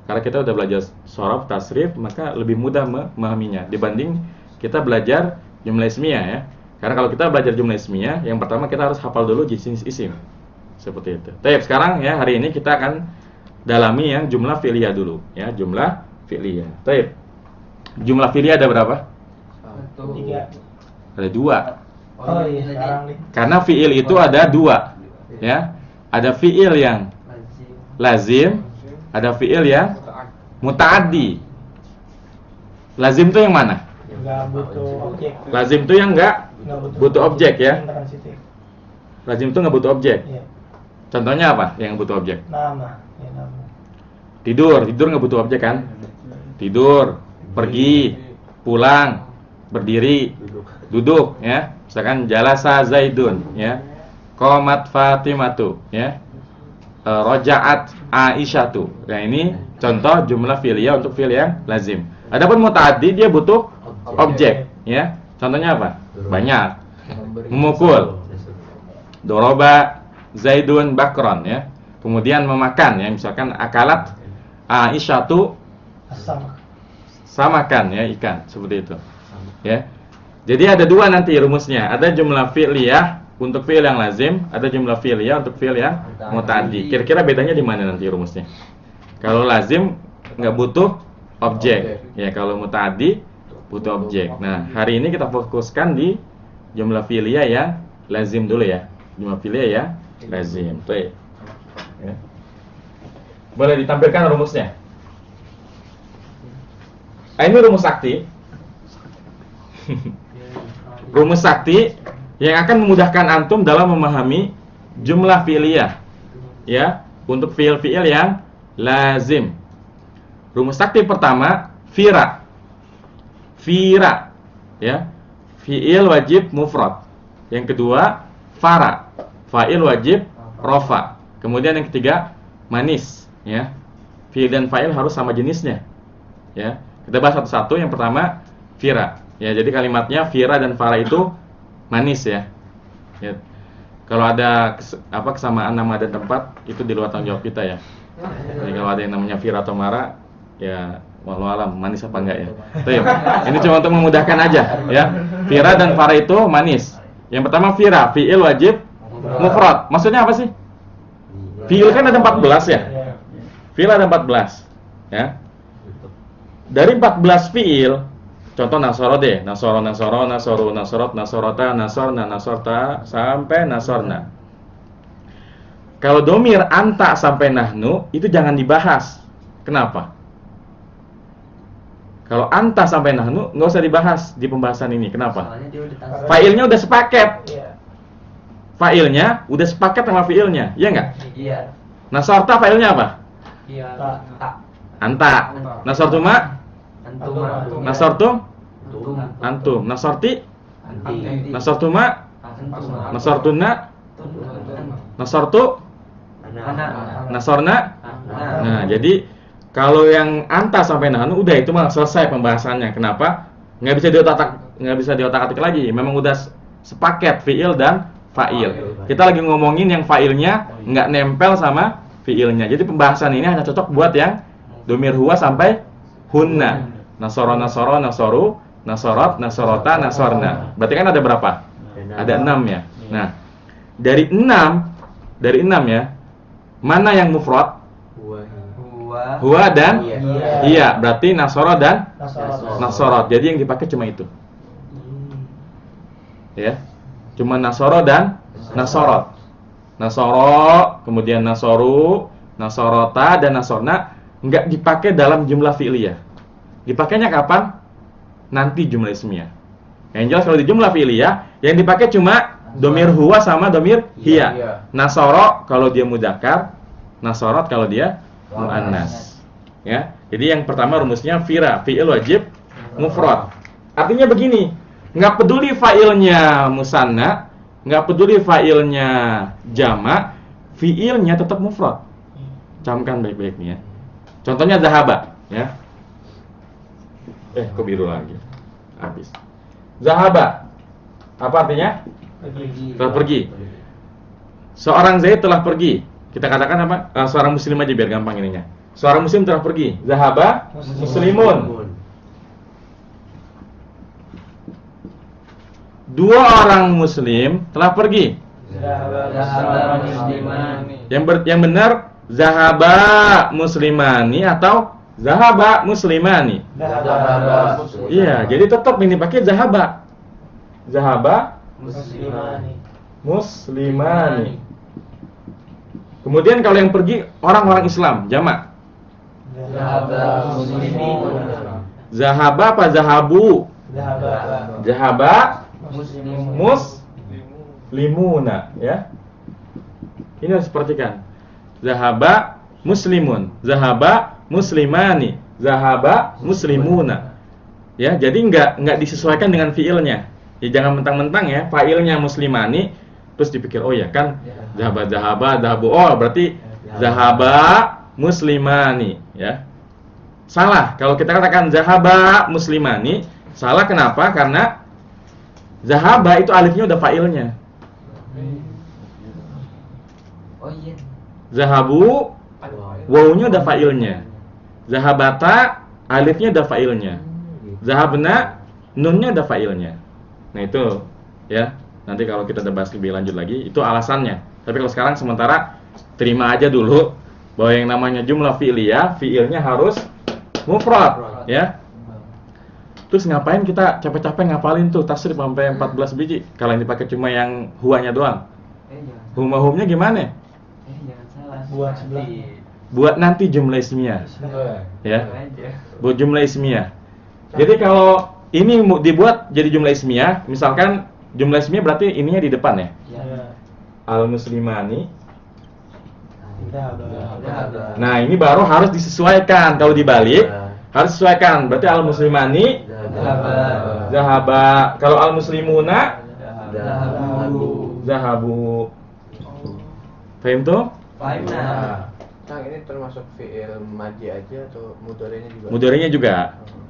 Karena kita udah belajar shorof, tasrif, maka lebih mudah memahaminya dibanding kita belajar jumlah ismiyah ya. Karena kalau kita belajar jumlah ismiyah, yang pertama kita harus hafal dulu jenis isim. Seperti itu. Tapi sekarang ya, hari ini kita akan dalami yang jumlah fi'liyah dulu ya, jumlah fi'liyah. Baik. Jumlah fi'liyah ada berapa? 3. Ada 2. Oh iya, sekarang nih. Karena fi'il itu ada 2 ya. Ada fi'il yang lazim, ada fi'il yang muta'addi. Lazim itu yang mana? Enggak butuh objek. Lazim itu yang enggak butuh objek ya. Intransitif. Lazim itu enggak butuh objek. Iya. Contohnya apa yang butuh objek? Nama, ya nama. Tidur enggak butuh objek kan? Tidur, pergi, pulang, berdiri, duduk ya. Misalkan jalasa Zaidun ya. Qomat Fatimatu ya. Roja'at Aisyatu. Nah, ini contoh jumlah fi'liyah untuk fi'il yang lazim. Adapun muta'addi dia butuh objek ya. Contohnya apa? Banyak. Memukul. Doroba Zaidun Bakron ya. Kemudian memakan ya, misalkan akalat Aisyatu samakan ya, ikan, seperti itu. Ya. Jadi ada 2 nanti rumusnya. Ada jumlah fi'liyah untuk fi'il yang lazim, ada jumlah fi'liyah untuk fi'il yang muta'addi. Kira-kira bedanya di mana nanti rumusnya? Kalau lazim nggak butuh objek, ya kalau muta'addi butuh objek. Nah, hari ini kita fokuskan di jumlah fi'liyah yang lazim dulu ya. Jumlah fi'liyah ya lazim. Baik. Ya. Boleh ditampilkan rumusnya? Ini rumus sakti. Rumus sakti yang akan memudahkan antum dalam memahami jumlah fi'liyah ya, untuk fi'il-fi'il yang lazim. Rumus sakti pertama, fira ya, fi'il wajib mufrad. Yang kedua, fara, fa'il wajib rofa. Kemudian yang ketiga, manis ya, fi'il dan fa'il harus sama jenisnya ya. Kita bahas satu-satu. Yang pertama, fira ya, jadi kalimatnya fira dan fara itu manis ya. Ya. Kalau ada kesamaan nama dan tempat, itu di luar tanggung jawab kita ya. Jadi kalau ada yang namanya Fira atau Mara, ya wallahu alam manis apa enggak ya. Baik. Ini cuma untuk memudahkan aja ya. Fira dan Fara itu manis. Yang pertama Fira, fi'il wajib mufrad. Maksudnya apa sih? Fi'il kan ada 14 ya. Fi'il ada 14 ya. Dari 14 fi'il, contoh nasoro deh, nasoro, nasoru, nasorot, nasorota, nasorna, nasorta, sampai nasorna. Kalau domir anta sampai nahnu, itu jangan dibahas. Kenapa? Kalau anta sampai nahnu, nggak usah dibahas di pembahasan ini. Kenapa? Fa'ilnya udah sepaket. Fa'ilnya udah sepaket sama fi'ilnya, iya nggak? Iya. Nasorta fa'ilnya apa? Iya. Anta. Nasortuma? Antum. Nasortum? Antum. Nasorti? Nasortuma? Nasortuna? Nasortu? Nasorna? Nah, jadi kalau yang anta sampai nahnu udah itu mah selesai pembahasannya. Kenapa? Nggak bisa diotak-atik lagi. Memang udah sepaket fi'il dan fa'il. Kita lagi ngomongin yang fa'ilnya nggak nempel sama fi'ilnya. Jadi pembahasan ini hanya cocok buat yang domir huwa sampai hunna. Nasoro, nasoro, nasoru, nasorot, nasorota, nasorna. Berarti kan ada berapa? Ada 6 ya. Nah, dari 6 ya, mana yang mufrad? Huwa dan iya. Berarti nasoro dan nasorot. Jadi yang dipakai cuma itu. Ya. Cuma nasoro dan nasorot. Nasoro, kemudian nasoru, nasorota dan nasorna enggak dipakai dalam jumlah fi'liyah. Dipakainya kapan? Nanti jumlah ismiyah. Yang jelas kalau di jumlah fi'liyah yang dipakai cuma domir huwa sama domir hiya. Nasoro kalau dia mudzakkar, nasorot kalau dia muannas. Ya. Jadi yang pertama rumusnya fira, fi'il wajib mufrad. Artinya begini, enggak peduli fa'ilnya musanna, enggak peduli fa'ilnya jama', fi'ilnya tetap mufrad. Camkan baik-baik nih ya. Contohnya zahaba, ya. Kok biru lagi? Habis. Zahaba. Apa artinya? Pergi. Telah pergi. Seorang Zaid telah pergi. Kita katakan apa? Seorang muslim aja biar gampang ininya. Seorang muslim telah pergi. Zahaba muslimun. Dua orang muslim telah pergi. Zahaba muslimani. Yang benar zahaba muslimani atau zahaba muslimani. Zahaba Iya, jadi tetap ini pakai zahaba. Zahaba muslimani. muslimani. Kemudian kalau yang pergi orang-orang Islam, jamak. Zahaba muslimun. Zahaba apa zahabu? Zahaba Zahaba muslimun. muslimuna, ya. Ini harus perhatikan. Zahaba muslimun, zahaba muslimani, zahaba muslimuna. Ya, jadi enggak disesuaikan dengan fiilnya. Ya, jangan mentang-mentang ya, fa'ilnya muslimani terus dipikir oh ya kan zahabu. Oh, berarti zahaba muslimani, ya. Salah. Kalau kita katakan zahaba muslimani, salah kenapa? Karena zahaba itu alifnya udah fa'ilnya. Oh iya. Zahabu wawunya udah fa'ilnya. Zahabata alifnya udah fa'ilnya. Zahabna nunnya udah fa'ilnya. Nah itu ya. Nanti kalau kita udah bahas lebih lanjut lagi, itu alasannya. Tapi kalau sekarang sementara terima aja dulu bahwa yang namanya jumlah fi'liyah, fi'ilnya harus mufrad, ya. Terus ngapain kita capek-capek ngapalin tuh tasrif sampai 14 biji? Kalau yang dipakai cuma yang huanya doang. Huma-humnya gimana? Jangan salah. Buat sebelah. Buat nanti jumlah ismiyah, ya. Aja. Buat jumlah ismiyah. Jadi kalau ini dibuat jadi jumlah ismiyah, misalkan jumlah ismiyah berarti ininya di depan ya. Ya. Al-muslimani. Zahaba. Nah, ini baru harus disesuaikan. Kalau dibalik harus disesuaikan. Berarti al-muslimani zahaba. Kalau al-muslimuna zahabu. Paham tuh? Fahim nah. Kang, ini termasuk fi'il maji aja atau mudhari'nya juga? Mudhari'nya juga.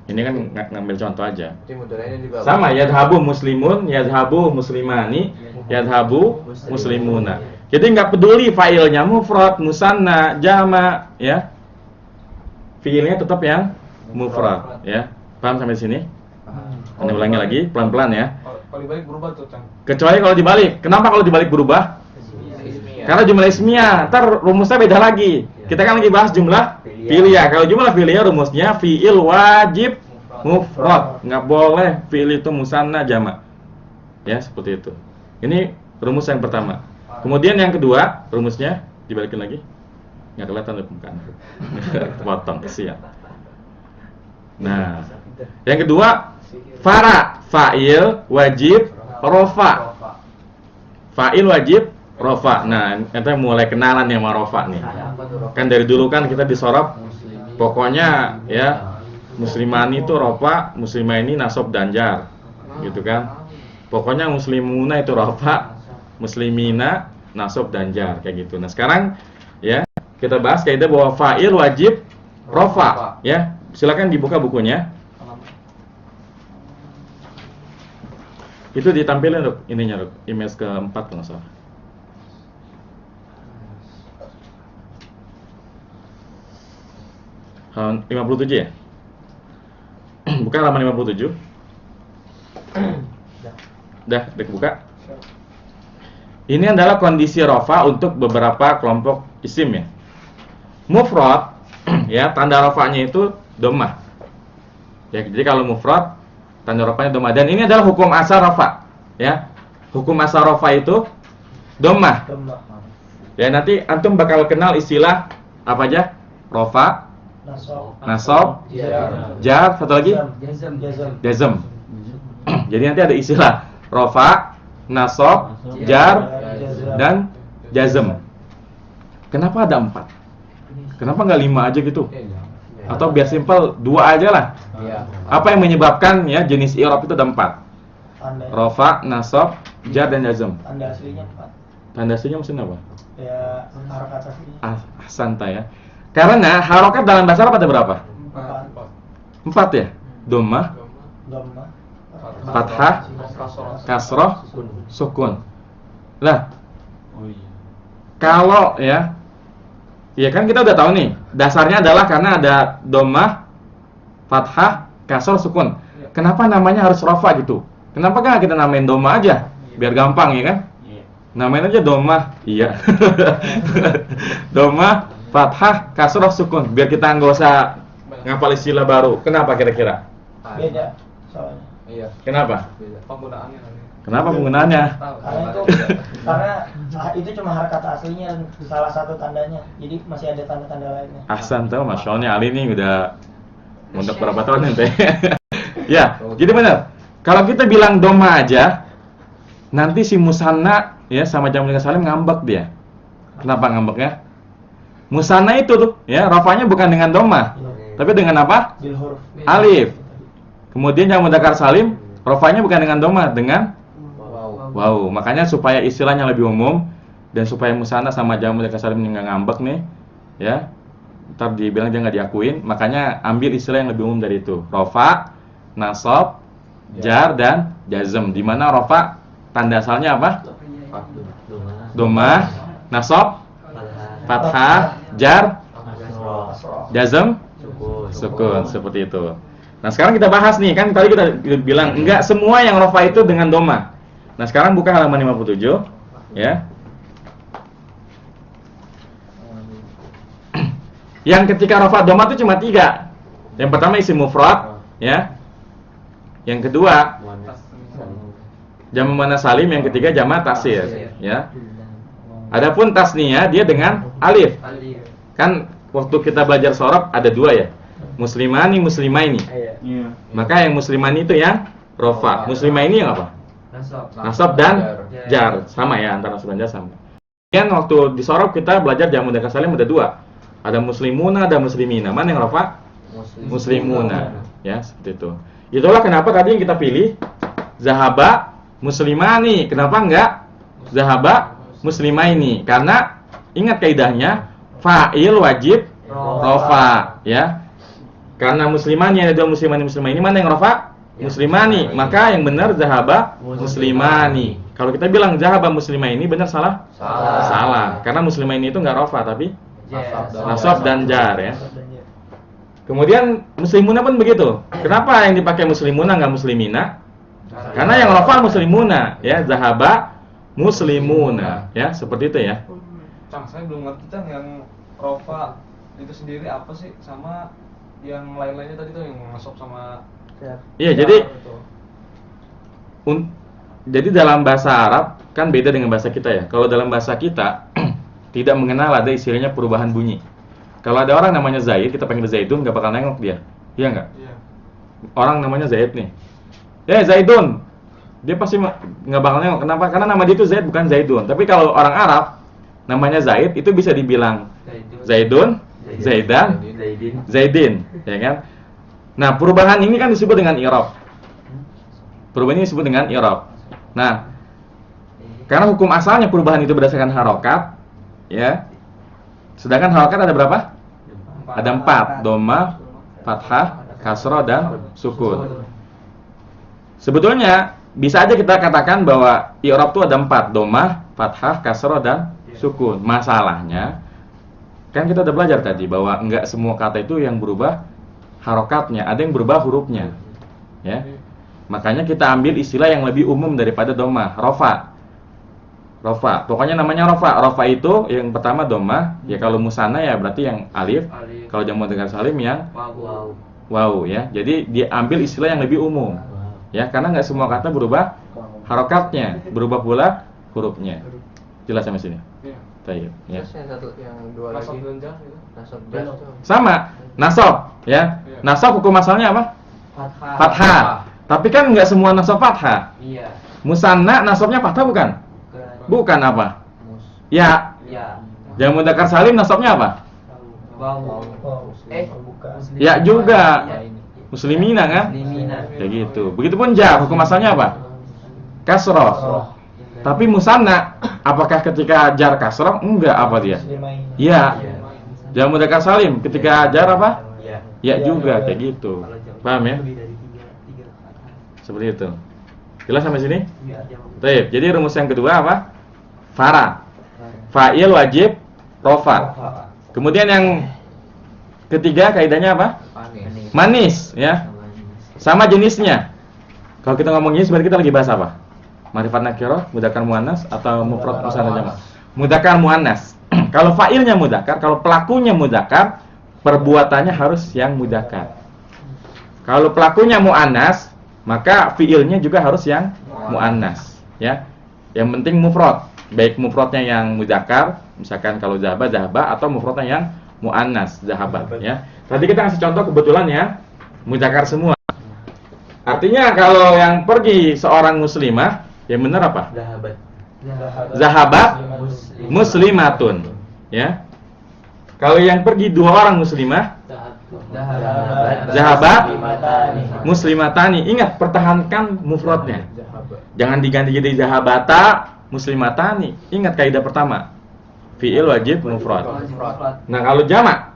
Ini kan ngambil contoh aja. Berarti mudhari'nya juga Sama, yadhabu muslimun, yadhabu muslimani, yadhabu muslimuna. Jadi nggak peduli fa'ilnya mufrad, musanna, jama, ya. Fi'ilnya tetap yang mufrad, ya. Paham sampai sini? Anda ulangi lagi pelan-pelan ya. Kalau dibalik berubah tuh, Kang. Kecuali kalau dibalik. Kenapa kalau dibalik berubah? Karena jumlah ismiyah, ntar rumusnya beda lagi. Kita kan lagi bahas jumlah fi'liyah. Kalau jumlah fi'liyah rumusnya fi'il wajib mufrad. Nggak boleh fi'il itu musanna jamak. Ya, seperti itu. Ini rumus yang pertama. Kemudian yang kedua, rumusnya dibalikin lagi. Nggak kelihatan di permukaan. Potong, kesian. Nah, yang kedua, fa'il wajib rofa. Fa'il wajib rofa. Nah, kita mulai kenalan ya sama rofa nih. Kan dari dulu kan kita disorot. Pokoknya ya muslimani itu rofa, muslimah ini nasab dan jar, gitu kan. Pokoknya muslimuna itu rofa, muslimina nasab dan jar, kayak gitu. Nah sekarang ya kita bahas kaidah bahwa fa'il wajib rofa. Ya, silakan dibuka bukunya. Itu ditampilin Ruk, ininya Ruk, image keempat kalau nggak salah. Halaman 57 ya? Buka halaman 57. Udah kebuka. Ini adalah kondisi rofa untuk beberapa kelompok isim ya. Mufrad ya, tanda rofanya itu dhammah. Ya, jadi kalau mufrad tanda rofanya dhammah, dan ini adalah hukum asal rofa ya. Hukum asal rofa itu dhammah. Ya, nanti antum bakal kenal istilah apa aja? Rofa, nasab, jar, satu lagi jazm. Jadi nanti ada istilah rofa, nasab, jar, dan jazm. Kenapa ada 4? Kenapa nggak 5 aja gitu? Atau biar simpel 2 aja lah. Apa yang menyebabkan ya jenis i'rab itu ada 4? Rofa, nasab, jar, dan jazm. Tanda aslinya 4. Tanda aslinya maksudnya apa? Ya, harokat aslinya. Ahsanta ya. Karena harokat dalam bahasa Arab ada berapa? 4 ya? Dhammah, Dhammah, fathah, kasroh, sukun. Lah, kalau ya kan kita udah tahu nih, dasarnya adalah karena ada dhammah, fathah, kasroh, sukun. Kenapa namanya harus rafa gitu? Kenapa kan kita namain dhammah aja? Biar gampang ya kan? Namain aja dhammah. Iya. Dhammah, fathah, kasroh, sukun. Biar kita nggak usah ngapal istilah baru. Kenapa kira-kira? Beda soalnya. Iya. Kenapa? Beda. Penggunaannya nanti. Kenapa penggunaannya? Karena itu cuma harakat aslinya, salah satu tandanya. Jadi masih ada tanda-tanda lainnya. Ahsan tuh, Masya Allah, Ali ini udah untuk berapa tahun ente? Ya, jadi benar. Kalau kita bilang dhammah aja, nanti si musanna ya sama jamu dengan salim ngambek dia. Kenapa ngambeknya? Musanna itu tuh, ya, rafanya bukan dengan dhammah, tapi dengan apa? Bil huruf. Alif. Kemudian jamu mudzakkar salim, rafanya bukan dengan dhammah, dengan wow. Makanya supaya istilahnya lebih umum dan supaya musanna sama jamu mudzakkar salim nggak ngambek nih, ya. Ntar dibilang dia nggak diakuin, makanya ambil istilah yang lebih umum dari itu. Rafa, nasab, jar dan jazm. Di mana rafa tanda asalnya apa? Dhammah, nasab, fathah, jar, jazm, sukun, seperti itu. Nah, sekarang kita bahas nih, kan tadi kita bilang enggak semua yang rafa itu dengan dhammah. Nah, sekarang buka halaman 57 ya. Yang ketika rafa dhammah itu cuma 3. Yang pertama isim mufrad, ya. Yang kedua jamu muannats salim, yang ketiga jamak taksir, ya. Adapun tasniyah dia dengan alif. Kan waktu kita belajar shorof ada 2 ya. Muslimani, muslimaini. Maka yang muslimani itu yang rafa. Muslimaini yang apa? Nasab dan jar. Sama ya, antara nasab dan jar sama. Kemudian waktu di shorof kita belajar jamu mudzakkar salim ada 2. Ada muslimuna, ada muslimina. Mana yang rafa? Muslimuna. Ya, seperti itu. Itulah kenapa tadi yang kita pilih zahaba muslimani. Kenapa enggak zahaba muslimaini? Karena ingat kaidahnya fa'il wajib rafa, ya. Karena muslimani ada 2 muslimani muslimaini, mana yang rafa? Muslimani. Maka yang benar zahaba muslimani. Kalau kita bilang zahaba muslimaini benar salah? Salah. Karena muslimaini itu enggak rafa tapi nasab dan jar, ya. Kemudian muslimuna pun begitu. Kenapa yang dipakai muslimuna enggak muslimina? Karena yang rafa muslimuna, ya, zahaba muslimuna, ya, seperti itu ya. Cang, saya belum ngerti Cang, yang rafa itu sendiri apa sih, sama yang lain-lainnya tadi tuh yang masuk sama. Iya, jadi dalam bahasa Arab kan beda dengan bahasa kita ya. Kalau dalam bahasa kita tidak mengenal ada istilahnya perubahan bunyi. Kalau ada orang namanya Zaid, kita panggil Zaidun, nggak bakal nengok dia. Iya nggak? Iya. Orang namanya Zaid nih. Ya, Zaidun. Dia pasti nggak bakal nengok. Kenapa? Karena nama dia itu Zaid, bukan Zaidun. Tapi kalau orang Arab namanya Zaid, itu bisa dibilang Zaidun, Zaidan, Zaidin, ya kan? Nah, perubahan ini kan disebut dengan i'rab. Perubahan ini disebut dengan i'rab. Nah, karena hukum asalnya perubahan itu berdasarkan harokat, ya. Sedangkan harokat ada berapa? Ada 4, dhammah, fathah, kasrah dan sukun. Sebetulnya bisa aja kita katakan bahwa i'rab itu ada 4, dhammah, fathah, kasrah dan sukun. Masalahnya kan kita udah belajar tadi bahwa enggak semua kata itu yang berubah harokatnya, ada yang berubah hurufnya, ya. Makanya kita ambil istilah yang lebih umum daripada dhammah, rafa. Rafa, pokoknya namanya rafa. Rafa itu yang pertama dhammah, ya kalau musanna ya berarti yang alif. Kalau jamu mudzakkar salim yang waw, ya. Jadi dia ambil istilah yang lebih umum, ya, karena nggak semua kata berubah harokatnya, berubah pula hurufnya. Jelas sampai sini? Iya. Tayyib, ya. Terus yang satu, yang 2 Nasab lagi dan jar gitu. nasab jar itu Sama, nasab, ya. Nasab hukum asalnya apa? Fathah. Tapi kan nggak semua nasab fathah. Iya. Musanna nasabnya fathah bukan? Bukan apa? Ya. Iya. Jamu mudzakkar salim nasabnya apa? Waw. Bukan. Ya juga. Muslimina kan? Muslimina. Kayak gitu. Begitupun jar, hukum asalnya apa? Kasroh. Tapi musanna, apakah ketika jar kasroh? Enggak, apa dia? Ya. Jamu mudzakkar salim ketika jar apa? Ya juga, kayak gitu. Paham ya? Seperti itu. Jelas sampai sini? Iya. Baik. Jadi rumus yang kedua apa? Fara. Fa'il wajib rofa. Kemudian yang ketiga kaidahnya apa? Manis, ya. Sama jenisnya. Kalau kita ngomong jenis berarti kita lagi bahas apa? Ma'rifat nakirah, mudzakkar muannas atau mufrad musanna jama'? Mudzakkar muannas. Kalau fa'ilnya mudzakkar, kalau pelakunya mudzakkar, perbuatannya harus yang mudzakkar. Kalau pelakunya muannas, maka fiilnya juga harus yang muannas, ya. Yang penting mufrad, baik mufradnya yang mudzakkar, misalkan kalau zahaba atau mufradnya yang muannas zahaba, ya. Tadi kita kasih contoh kebetulan ya mudzakkar semua. Artinya kalau yang pergi seorang muslimah, yang benar apa? Zahabat muslimatun, ya. Kalau yang pergi dua orang muslimah, zahabat muslimatani. Ingat, pertahankan mufradnya. Jangan diganti jadi zahabata muslimatani. Ingat kaidah pertama. Fi'il wajib mufrad. Nah, kalau jamak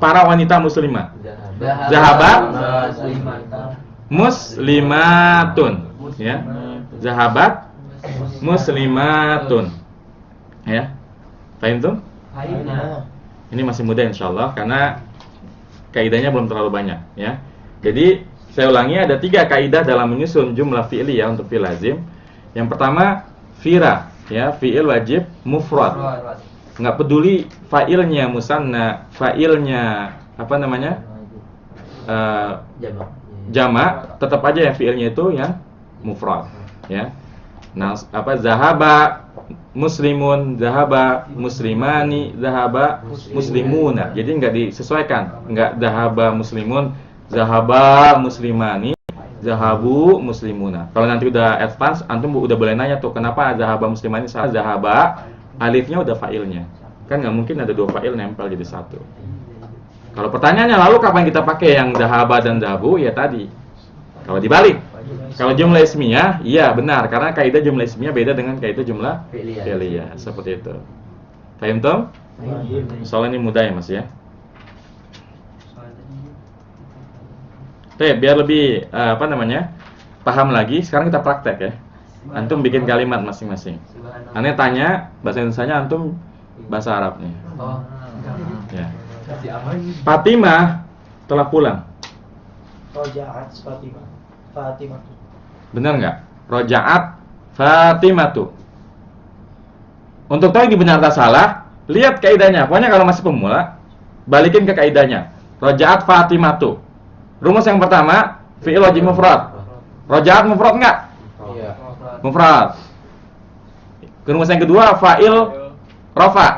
para wanita muslimah. Zahabat muslimatun, ya. Zahabat muslimatun. Ya. Paham tuh? Ini masih mudah insyaallah karena kaidahnya belum terlalu banyak, ya. Jadi saya ulangi, ada 3 kaidah dalam menyusun jumlah fi'li ya untuk fi'il lazim. Yang pertama fira, ya, fi'il wajib mufrad. Enggak peduli fa'ilnya musanna, fa'ilnya apa namanya? Jamak, tetap aja ya fi'ilnya itu yang mufrad, ya. Nah, apa zahaba muslimun, zahaba muslimani, zahaba muslimuna. Jadi enggak disesuaikan, enggak zahaba muslimun, zahaba muslimani, zahabu muslimuna. Kalau nanti udah advance, antum udah boleh nanya tuh, kenapa zahaba muslimani salah, zahaba alifnya udah fa'ilnya. Kan enggak mungkin ada 2 fa'il nempel jadi 1. Kalau pertanyaannya lalu kapan kita pakai yang zahaba dan zahabu? Ya tadi. Kalau dibalik, kalau jumlah ismiyah, iya benar, karena kaidah jumlah ismiyah beda dengan kaidah jumlah fi'liyah. Seperti itu. Paham toh? Soalnya ini mudah ya Mas ya. Oke, biar lebih apa namanya? Paham lagi, sekarang kita praktek ya. Antum bikin kalimat masing-masing. Aneh tanya bahasa Indonesianya, antum bahasa Arabnya. Ya. Fatimah telah pulang. Rojaat Fatimah. Benar nggak? Rojaat Fatimatu. Untuk tahu ini benar atau salah, lihat kaidahnya. Pokoknya kalau masih pemula, balikin ke kaidahnya. Rojaat Fatimatu. Rumus yang pertama, fi'il wajib mufrad. Rojaat mufrad nggak? Iya. Mufrad. Rumus yang kedua, fa'il rofa.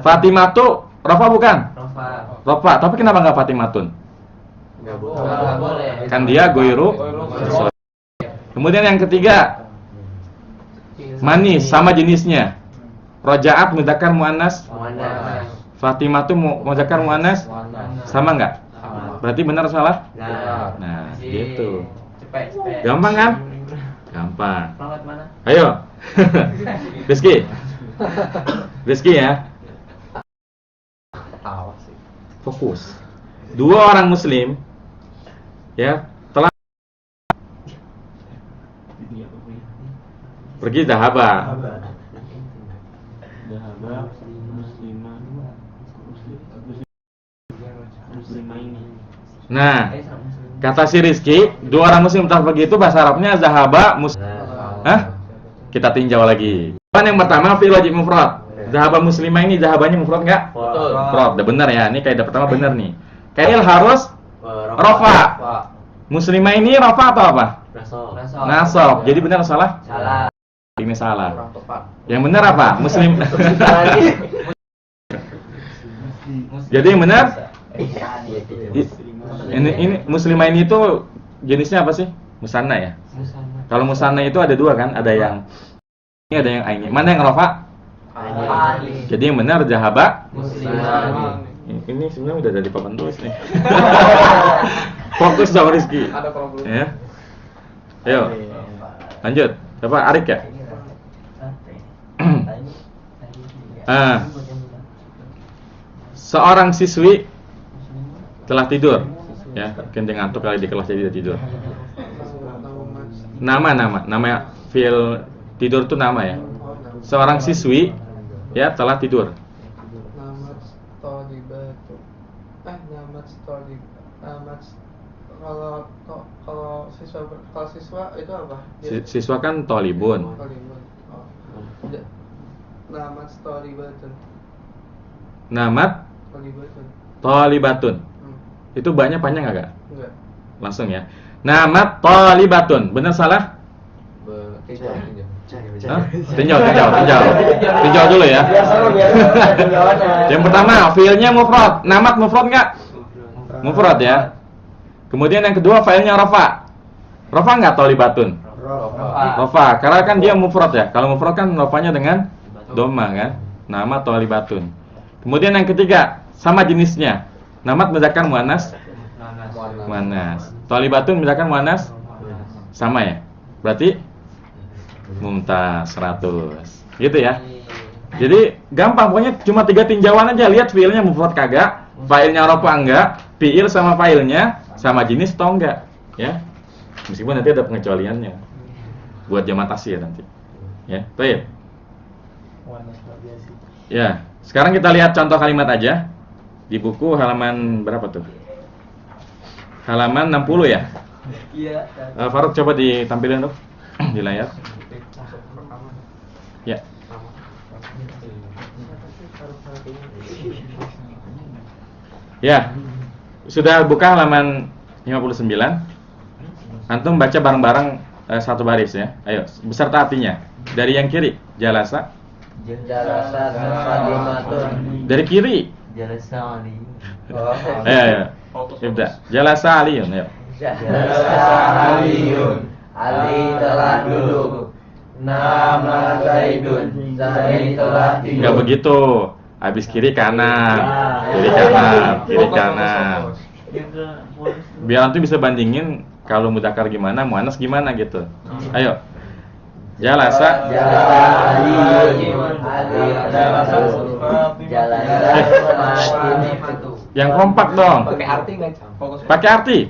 Fatimatu rofa bukan? Rofa. Tapi kenapa nggak Fatimatun? Enggak boleh. Kan dia goiru. Kemudian yang ketiga, manis sama jenisnya. Rojaat mudzakkar muannas. Fatimatu mudzakkar muannas. Sama enggak? Berarti benar atau salah? Nah, gitu. Cepet. Gampang kan? Gampang. Selamat mana? Ayo. Rizky ya. Fokus. 2 orang muslim ya telah pergi zahaba Nah, kata si Rizky, 2 orang muslim telah pergi itu bahasa Arabnya zahaba Hah? Kita tinjau lagi. Yang pertama fi'il wajib mufrad. Zahaba muslimah ini zahabanya mufrad enggak? Mufrad. Udah benar ya. Ini kaidah pertama benar nih. Fi'il harus rafa. Muslimah ini rafa atau apa? Nasab. Jadi benar atau salah? Salah. Ini salah. Yang benar apa? Muslim. Jadi yang benar ini muslimah ini itu jenisnya apa sih? Musanna ya? Kalau musanna itu ada 2 kan? Ada yang ini, ada yang aini. Mana yang rafa? Jadi yang benar zahaba Muslimah. Ini sebenarnya udah dari papan tulis nih. Fokus sama Rizky. Ada problem. Ya. Ayo. Lanjut. Siapa? Arik ya? Seorang siswi telah tidur. Ya, mungkin dia ngantuk kali di kelas jadi dia tidur. Nama fi'il tidur itu nama ya. Seorang siswi ya telah tidur. Namat tolibatu. Namat tolib. Kalau siswa itu apa? Siswa kan tolibun. Tolibun. Oh. Namat tolibatun. Namat Tolibatun. tolibatun. Itu banyak panjang agak? Enggak. Langsung ya. Namat tolibatun. Benar salah? Hah? Tinjau dulu ya. Yang pertama, fiilnya mufrad. Namat mufrad enggak? Mufrad ya. Kemudian yang kedua, fiilnya rafa. Rafa enggak tolibatun? Rafa. Karena kan dia mufrad ya. Kalau mufrad kan rafanya dengan dhamma kan. Nama tolibatun. Kemudian yang ketiga, sama jenisnya. Namat muzakkar muannas. Muannas. Tolibatun muzakkar muannas. Sama ya. Berarti mumtaz 100. Gitu ya. Jadi gampang, pokoknya cuma 3 tinjauan aja. Lihat fiilnya mufrad kagak, failnya rafa enggak, fiil sama failnya sama jenis atau enggak, ya. Meskipun nanti ada pengecualiannya. Buat jamaah tasir nanti. Ya, baik. Ya, sekarang kita lihat contoh kalimat aja. Di buku halaman berapa tuh? Halaman 60 ya? Iya. Faruk coba ditampilin tuh di layar. Ya. Ya. Sudah buka halaman 59. Antum baca bareng-bareng satu baris ya. Ayo, beserta artinya. Dari yang kiri, jalasa. Jalasa sadimatun. Dari kiri. Jalasa ali. Ayo. Ibda. Jalasa aliyun, ayo. Jalasa aliyun. Ali telah duduk. Nama Zaidun. Zaid telah tidur. Enggak begitu. Habis kiri kanan. Kiri kanan, kiri kanan. Biar nanti bisa bandingin kalau mudzakkar gimana, muannas gimana gitu. Ayo. Jalasa. Jalasa aliyun. Ali telah duduk. Jalasa Fatimatu. Yang kompak dong. Pakai arti nggak?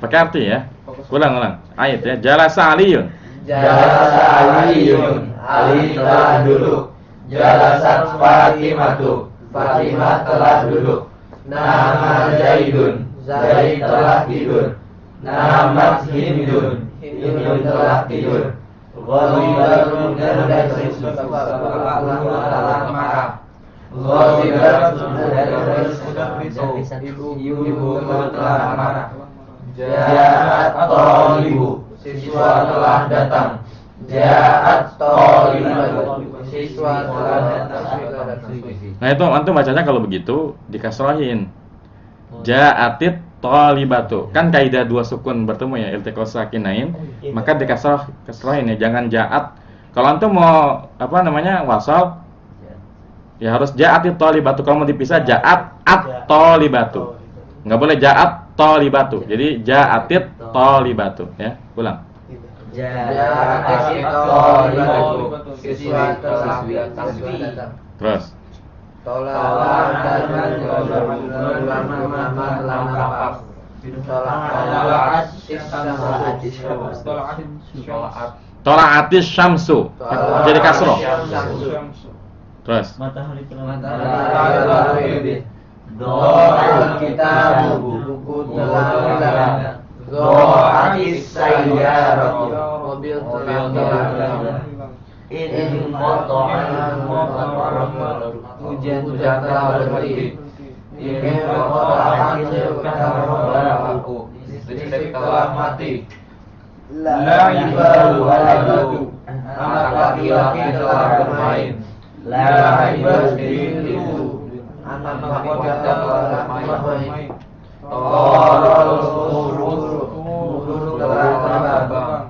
Pakai arti ya. Ulang. Ayat ya. Jalasa aliyun. Jalasa aliyun. Ali telah duduk. Jalasa Fatimatu. Fatimah telah duduk. Nama Zaidun. Zaid telah tidur. Nama Hindun. Hindun telah tidur. Ghadibatun dari marah. Ghadibatun dari ibu telah marah. Ja'at talibu. Siswa telah datang. Ja'at talibatu. Siswa telah datang. Nah itu antum bacanya kalau begitu dikasrohin. Ja'atit talibatu. Kan kaidah 2 sukun bertemu ya, iltiqo sakinain, maka dikasrohin ya, jangan ja'at. Kalau antum mau wasal ya harus ja'atit talibatu. Kalau mau dipisah ja'at at talibatu. Enggak boleh ja'at talibatu. Jadi ja'atit talibatu ya. Ulang. Ja'atit talibatu. Siswa telah datang. Terus. Tolak dan lama Tola'atis syamsu. Jadi kasroh. Terus. Matahari telah Doa kita buku telah hilang. Doatis sayyaratu. Mobil telah hilang. In motoran hujan telah berhenti. Ini motoran aku. Listrik telah mati. La'ibaru waladu. Anak laki-laki telah bermain. La'ibaru itu. Anak wanita telah bermain. Torol burung telah terbang.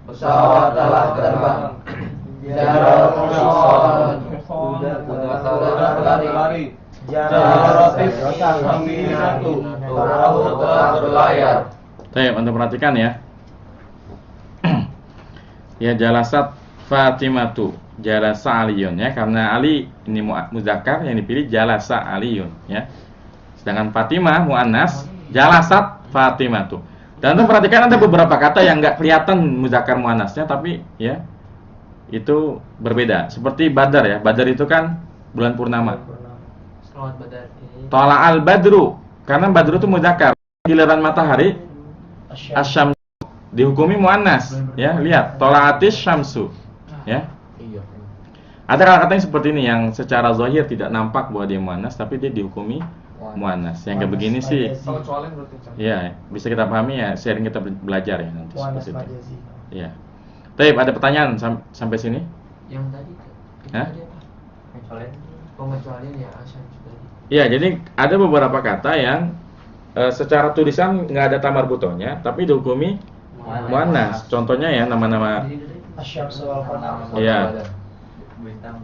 Pesawat telah terbang. Jarak kuda telah berlari. Jaratis saminatu. Perahu telah berlayar. Baik, untuk perhatikan ya. Ya, jalasat Fatimatu, jalasa aliyun ya, karena Ali ini muzakkar yang dipilih jalasa aliyun ya. Sedangkan Fatimah muannas, jalasat Fatimatu. Dan untuk perhatikan ada beberapa kata yang nggak kelihatan muzakkar muannasnya, tapi ya itu berbeda. Seperti badar ya. Badar itu kan bulan purnama. Selamat badar. Tola'al badru, karena badru itu muzakkar. Giliran matahari asyam dihukumi muannas, ya. Lihat, tola'atis syamsu, ya. Iya. Ada kata-kata yang seperti ini yang secara zahir tidak nampak bahwa dia muannas, tapi dia dihukumi muannas. Yang kayak begini sih, Kalau kecuali berarti Cang. ya bisa kita pahami ya, sharing kita belajar ya nanti Muannas seperti itu. majazi. Ya. Tapi ada pertanyaan sampai sini? Yang tadi Hah? tadi apa? Pengecualian ya Asyam tadi. Ya, jadi ada beberapa kata yang secara tulisan nggak ada tamar butonya, tapi dihukumi muannas. Contohnya ya nama-nama Asyamsu wal qamar. ya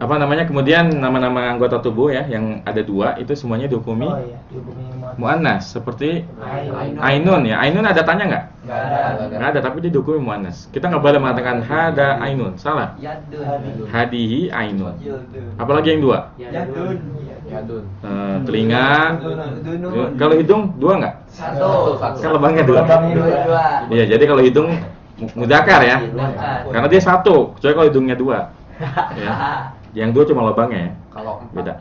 apa namanya, kemudian nama-nama anggota tubuh ya yang ada dua itu semuanya dihukumi Oh iya, dihukumi muannas. Seperti Ainun. ainun ya. Ainun ada tanya nggak? Enggak ada. Nggak ada, tapi dia dihukumi muannas. Kita nggak boleh mengatakan hada ainun, salah. Yadun. Hadihi ainun. Apalagi yang dua? Yadun. Yadun. Telinga. Kalau hidung dua nggak? Satu. Kan lubangnya dua. Dua. Iya, jadi kalau hidung mudzakkar ya. Mudzakkar. Karena dia satu, kecuali kalau hidungnya dua. Ya. Yang dua cuma lubangnya ya. Kalau Beda.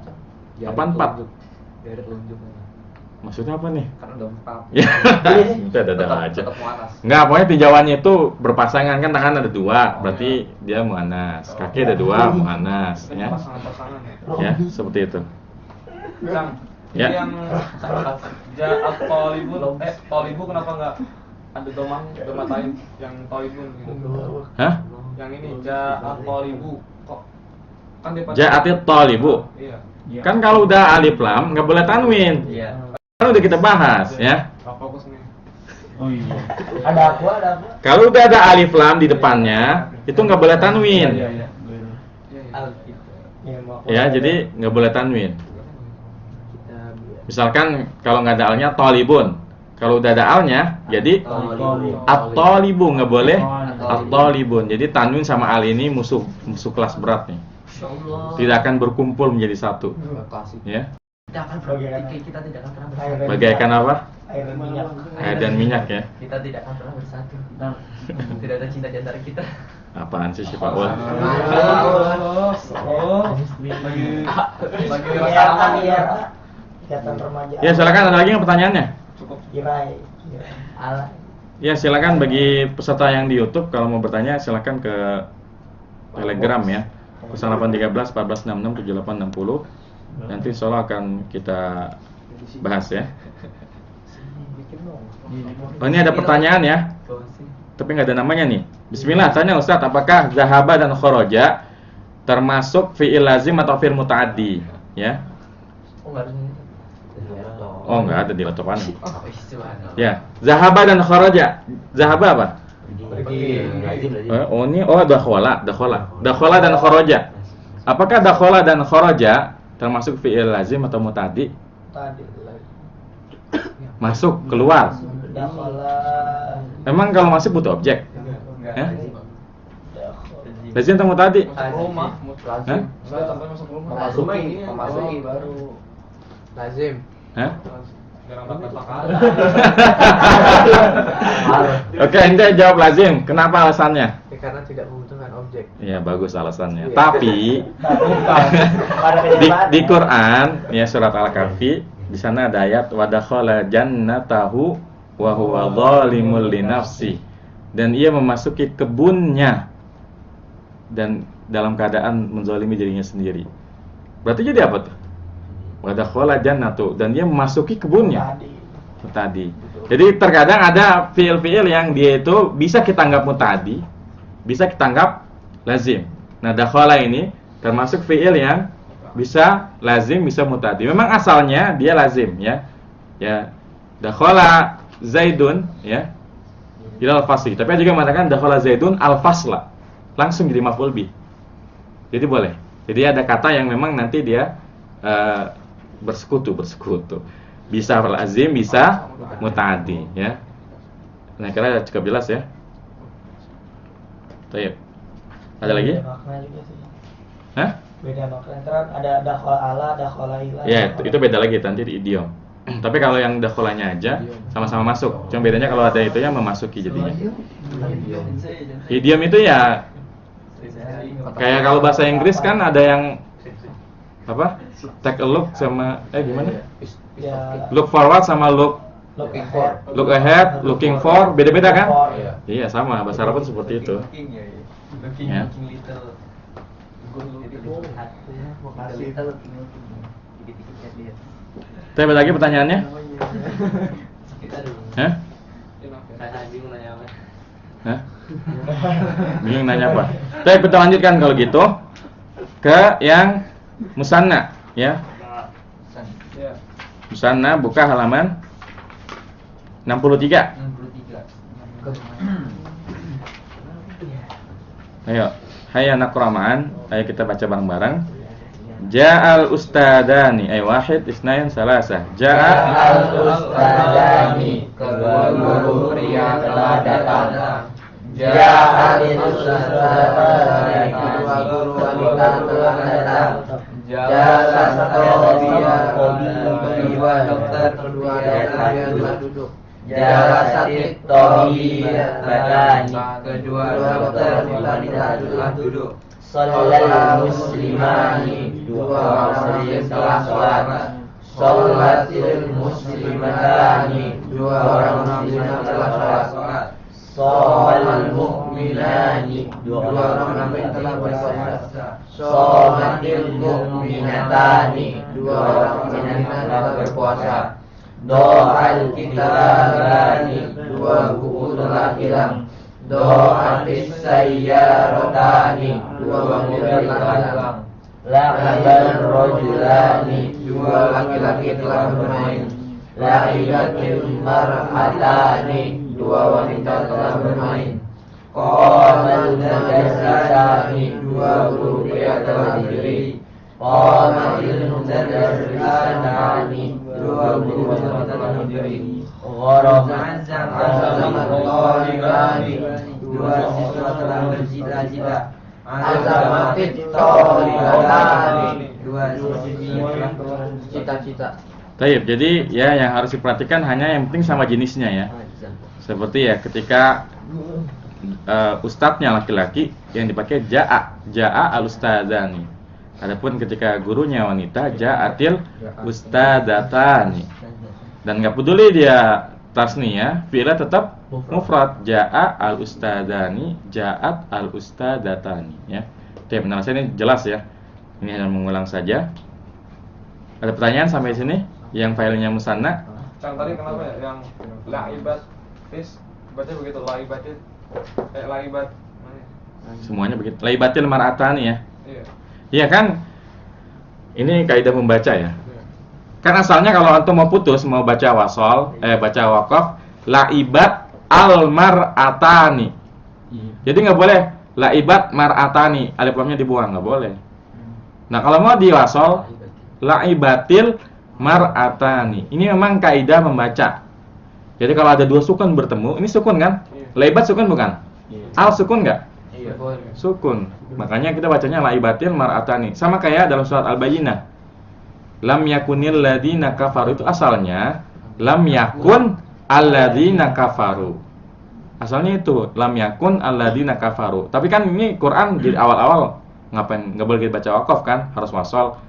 Apaan empat? Dari telunjuk. Maksudnya apa nih? Karena udah empat. Ya, dadah aja. Tetap muannas. Enggak, pokoknya tinjauannya itu berpasangan kan, tangan ada dua, berarti dia muannas. Kaki ada dua, muannas, ya. Pasangan-pasangan ya. Ya, seperti itu. Cang, Ya. yang ja'at tolibu, tolibu kenapa nggak ada domatain yang tolibun gitu? Hah? Yang ini ja'at tolibu kok kan dia Ja'atit thalibu. Iya. Kan kalau udah alif lam nggak boleh tanwin. Iya. Kan udah kita bahas ya. Nggak fokus nih. Ada aku. Kalau udah ada alif lam di depannya, itu nggak boleh tanwin. Iya, iya. Ya, mau aku. Ya, jadi nggak boleh tanwin. Misalkan kalau nggak ada alnya tolibun. Kalau udah ada alnya, jadi at-tolibu, nggak boleh at-tolibun. Jadi tanwin sama al ini musuh kelas berat nih. Insyaallah. Tidak akan berkumpul menjadi satu. Klasik. Ya, Tidak akan pernah kita tidak akan pernah Air bersatu. dan bagaikan apa? Air dan minyak. Air dan minyak ya. Kita tidak akan pernah bersatu. Tidak ada cinta di antara kita. Apaan sih si Paul? Oh, lagi Kelihatan ya. Kelihatan remaja. Ya, silakan, ada lagi yang pertanyaannya? cukup. Kirai. Allah. Ya, silakan bagi peserta yang di YouTube kalau mau bertanya silakan ke Telegram ya. 0813 14 66 78 60. Nanti insya Allah akan kita bahas ya. Oh, ini ada pertanyaan ya, tapi nggak ada namanya nih. Bismillah, tanya Ustadz, apakah zahaba dan kharaja termasuk fi'il lazim atau fi'il muta'addi? Ya. Oh enggak ada. Oh, nggak ada di laptop Anda. Oh, subhanallah. Ya, zahaba dan kharaja. Zahaba apa? Oh, ini dakhala dan kharaja. Apakah dakhala dan kharaja termasuk fi'il lazim atau muta'addi? Tadi. Masuk, keluar. Dakhala. Memang kalau masuk butuh objek. Ya? Lazim atau muta'addi? Rumah, Hah? saya tanpa masuk rumah. Memasuki baru Lazim. Hah? Jarang belakang. Oke, ente jawab lazim. Kenapa alasannya? Ya, karena tidak membutuhkan objek. Ya, bagus alasannya. Iya. Tapi di Quran ya surat Al-Kahfi di sana ada ayat wa dakhala jannatahu wa huwa zalimul li nafsi, dan ia memasuki kebunnya dan dalam keadaan menzalimi dirinya sendiri. Berarti jadi apa tuh? Wa dakhala jannatu, dan dia memasuki kebunnya tadi. Jadi terkadang ada fiil-fiil yang dia itu bisa kita anggap muta'addi, bisa kita anggap lazim. Nah, dakhala ini termasuk fiil yang bisa lazim, bisa muta'addi. Memang asalnya dia lazim ya. Ya, dakhala Zaidun ya. Ilal fasli. Tapi juga mengatakan dakhala Zaidun al-fasla. Langsung jadi maf'ul bih. Jadi boleh. Jadi ada kata yang memang nanti dia bersekutu. Bisa lazim, bisa muta'addi ya. Nah, kira cukup jelas ya. Baik. Ada lagi? Beda makna juga sih. Hah? Beda makna. Ntar ada dakhala ala, dakhala ila. Ya, itu beda lagi nanti di idiom. Tapi kalau yang dakhalanya aja sama-sama masuk. Cuma bedanya kalau ada itunya memasuki jadinya. Idiom itu ya kayak kalau bahasa Inggris kan ada yang apa? Take a look sama gimana? Ya, Look forward sama look ahead, looking for, beda-beda kan? Iya sama, bahasa Arab pun seperti itu. Ya. Tapi lagi pertanyaannya? Hah? Hah? Bingung nanya apa? Tapi kita lanjutkan kalau gitu ke yang musanna, ya. Musanna buka halaman 63. Ayo, hayya naqra'an. Ayo kita baca bareng-bareng. Ja'al ustadani, wahid, isnain, salasah. Ja'al ustadani, kedua guru pria telah datang. Ja'al ustadani, kedua guru wanita telah datang. Jalas tobia, kedua dokter telah duduk. Jalasatit tobia, kedua dokter wanita telah duduk. Sholal muslimani, dua muslim telah sholat. Sholatil muslimatani, dua orang muslimah telah sholat. Sholal mu'minani, dua orang mukmin telah berpuasa. Sholatil mu'minatani, dua orang mukminah telah berpuasa. Do'al kitabani, dua buku telah hilang. Do'atis sayyarotani, dua mobil telah hilang. La'iban rojulani, dua laki-laki telah bermain. La'ibatil mar'atani, dua wanita telah bermain. Qamal mudarrisani, dua guru pria telah berdiri. Qamatil mudarrisani, dua guru wanita telah berdiri. Azamat tolibani, dua siswa telah bercita-cita. Azamatit tolibani, dua siswa telah bercita-cita. Baik, jadi ya yang harus diperhatikan hanya yang penting sama jenisnya ya. Seperti ya ketika ustadznya laki-laki yang dipakai ja'a al-ustadzani. Adapun ketika gurunya wanita ja'atil ustadzatani. Dan nggak peduli dia tasniyah, fi'ilnya tetap mufrad. Ja'a al-ustadzani, ja'at al-ustadzatani ya. Oke, penjelasan ini jelas ya. Ini hanya mengulang saja. Ada pertanyaan sampai sini? Yang filenya musanna? Yang tadi kenapa ya? Yang la'ibat fis baca begitu, la'ibatit la'ibat Semuanya begitu. Laibatil mar'atani ya. Iya. Iya kan? Ini kaidah membaca ya. Kan asalnya kalau antum mau putus, mau baca wasol, baca waqaf, laibat al mar'atani. Jadi nggak boleh laibat mar'atani, alif lamnya dibuang, nggak boleh. Nah kalau mau di wasol, laibatil mar'atani. Ini memang kaidah membaca. Jadi kalau ada dua sukun bertemu, ini sukun kan? Laibat sukun bukan? Al sukun nggak? Sukun. Makanya kita bacanya laibatil mar'atani. Sama kayak dalam surat Al-Bayyinah. Lam yakunil ladzina kafaru, itu asalnya lam yakun alladzina kafaru. Asalnya itu lam yakun alladzina kafaru. Tapi kan ini Quran di awal-awal ngapain enggak boleh baca waqaf kan? Harus wasal.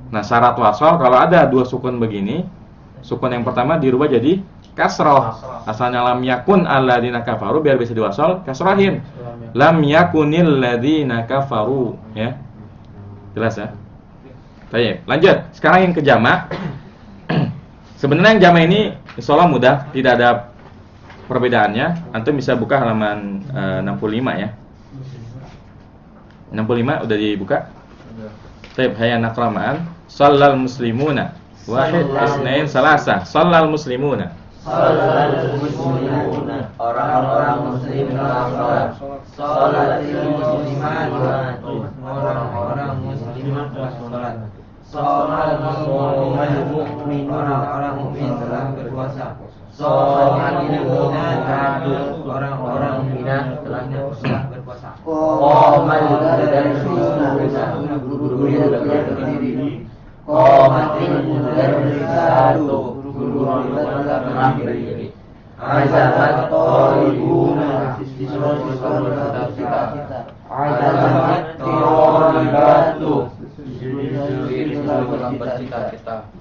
Nah, syarat wasal kalau ada dua sukun begini, sukun yang pertama dirubah jadi kasroh. Asalnya lam yakun alladzina kafaru, biar bisa diwasal kasrohin. Lam yakunil ladzina kafaru ya. Jelas ya? Baik, lanjut. Sekarang yang ke jamak. Sebenarnya yang jamak ini insyaallah mudah, tidak ada perbedaannya. Antum bisa buka halaman 65 ya. 65 udah dibuka? Baik, hayya naqra'an. Shallal muslimuna. Wahid, isnain, salasah. Shallal muslimuna. Shallal muslimuna, orang-orang muslim telah sholat. Sholatil muslimatu, orang-orang muslimah telah sholat. Sholat mukmin, orang-orang mukmin telah berpuasa. Sholatil mu'minatu, orang-orang mukminah telah berpuasa. Qomal mudarrisuna, guru-guru telah berdiri. Qomatil mudarrisatu, Azabat Toribuna Azabat Toribatu.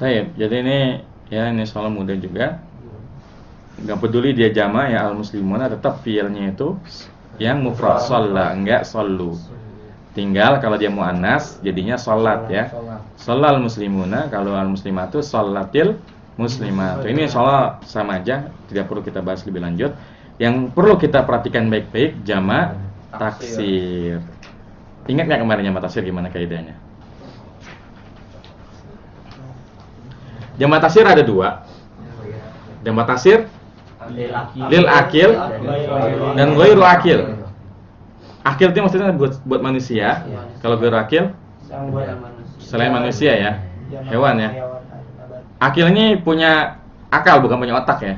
Taib. Jadi ini soal mudah juga. Gak peduli dia jama ya al-muslimuna, tetap fiilnya itu yang mufrad shalla, enggak sallu. Tinggal kalau dia muannas jadinya salat ya. Shallal muslimuna, kalau al-muslimatu shallatil muslimat. Ini soal sama aja, tidak perlu kita bahas lebih lanjut. Yang perlu kita perhatikan baik-baik jama taksir. Ingat nggak kemarin jama taksir gimana kaidahnya? Jama taksir ada dua. Jama taksir lil akil dan ghairu akil. Akil itu maksudnya buat manusia. Kalau ghairu akil selain manusia ya, hewan ya. Akil ini punya akal, bukan punya otak ya.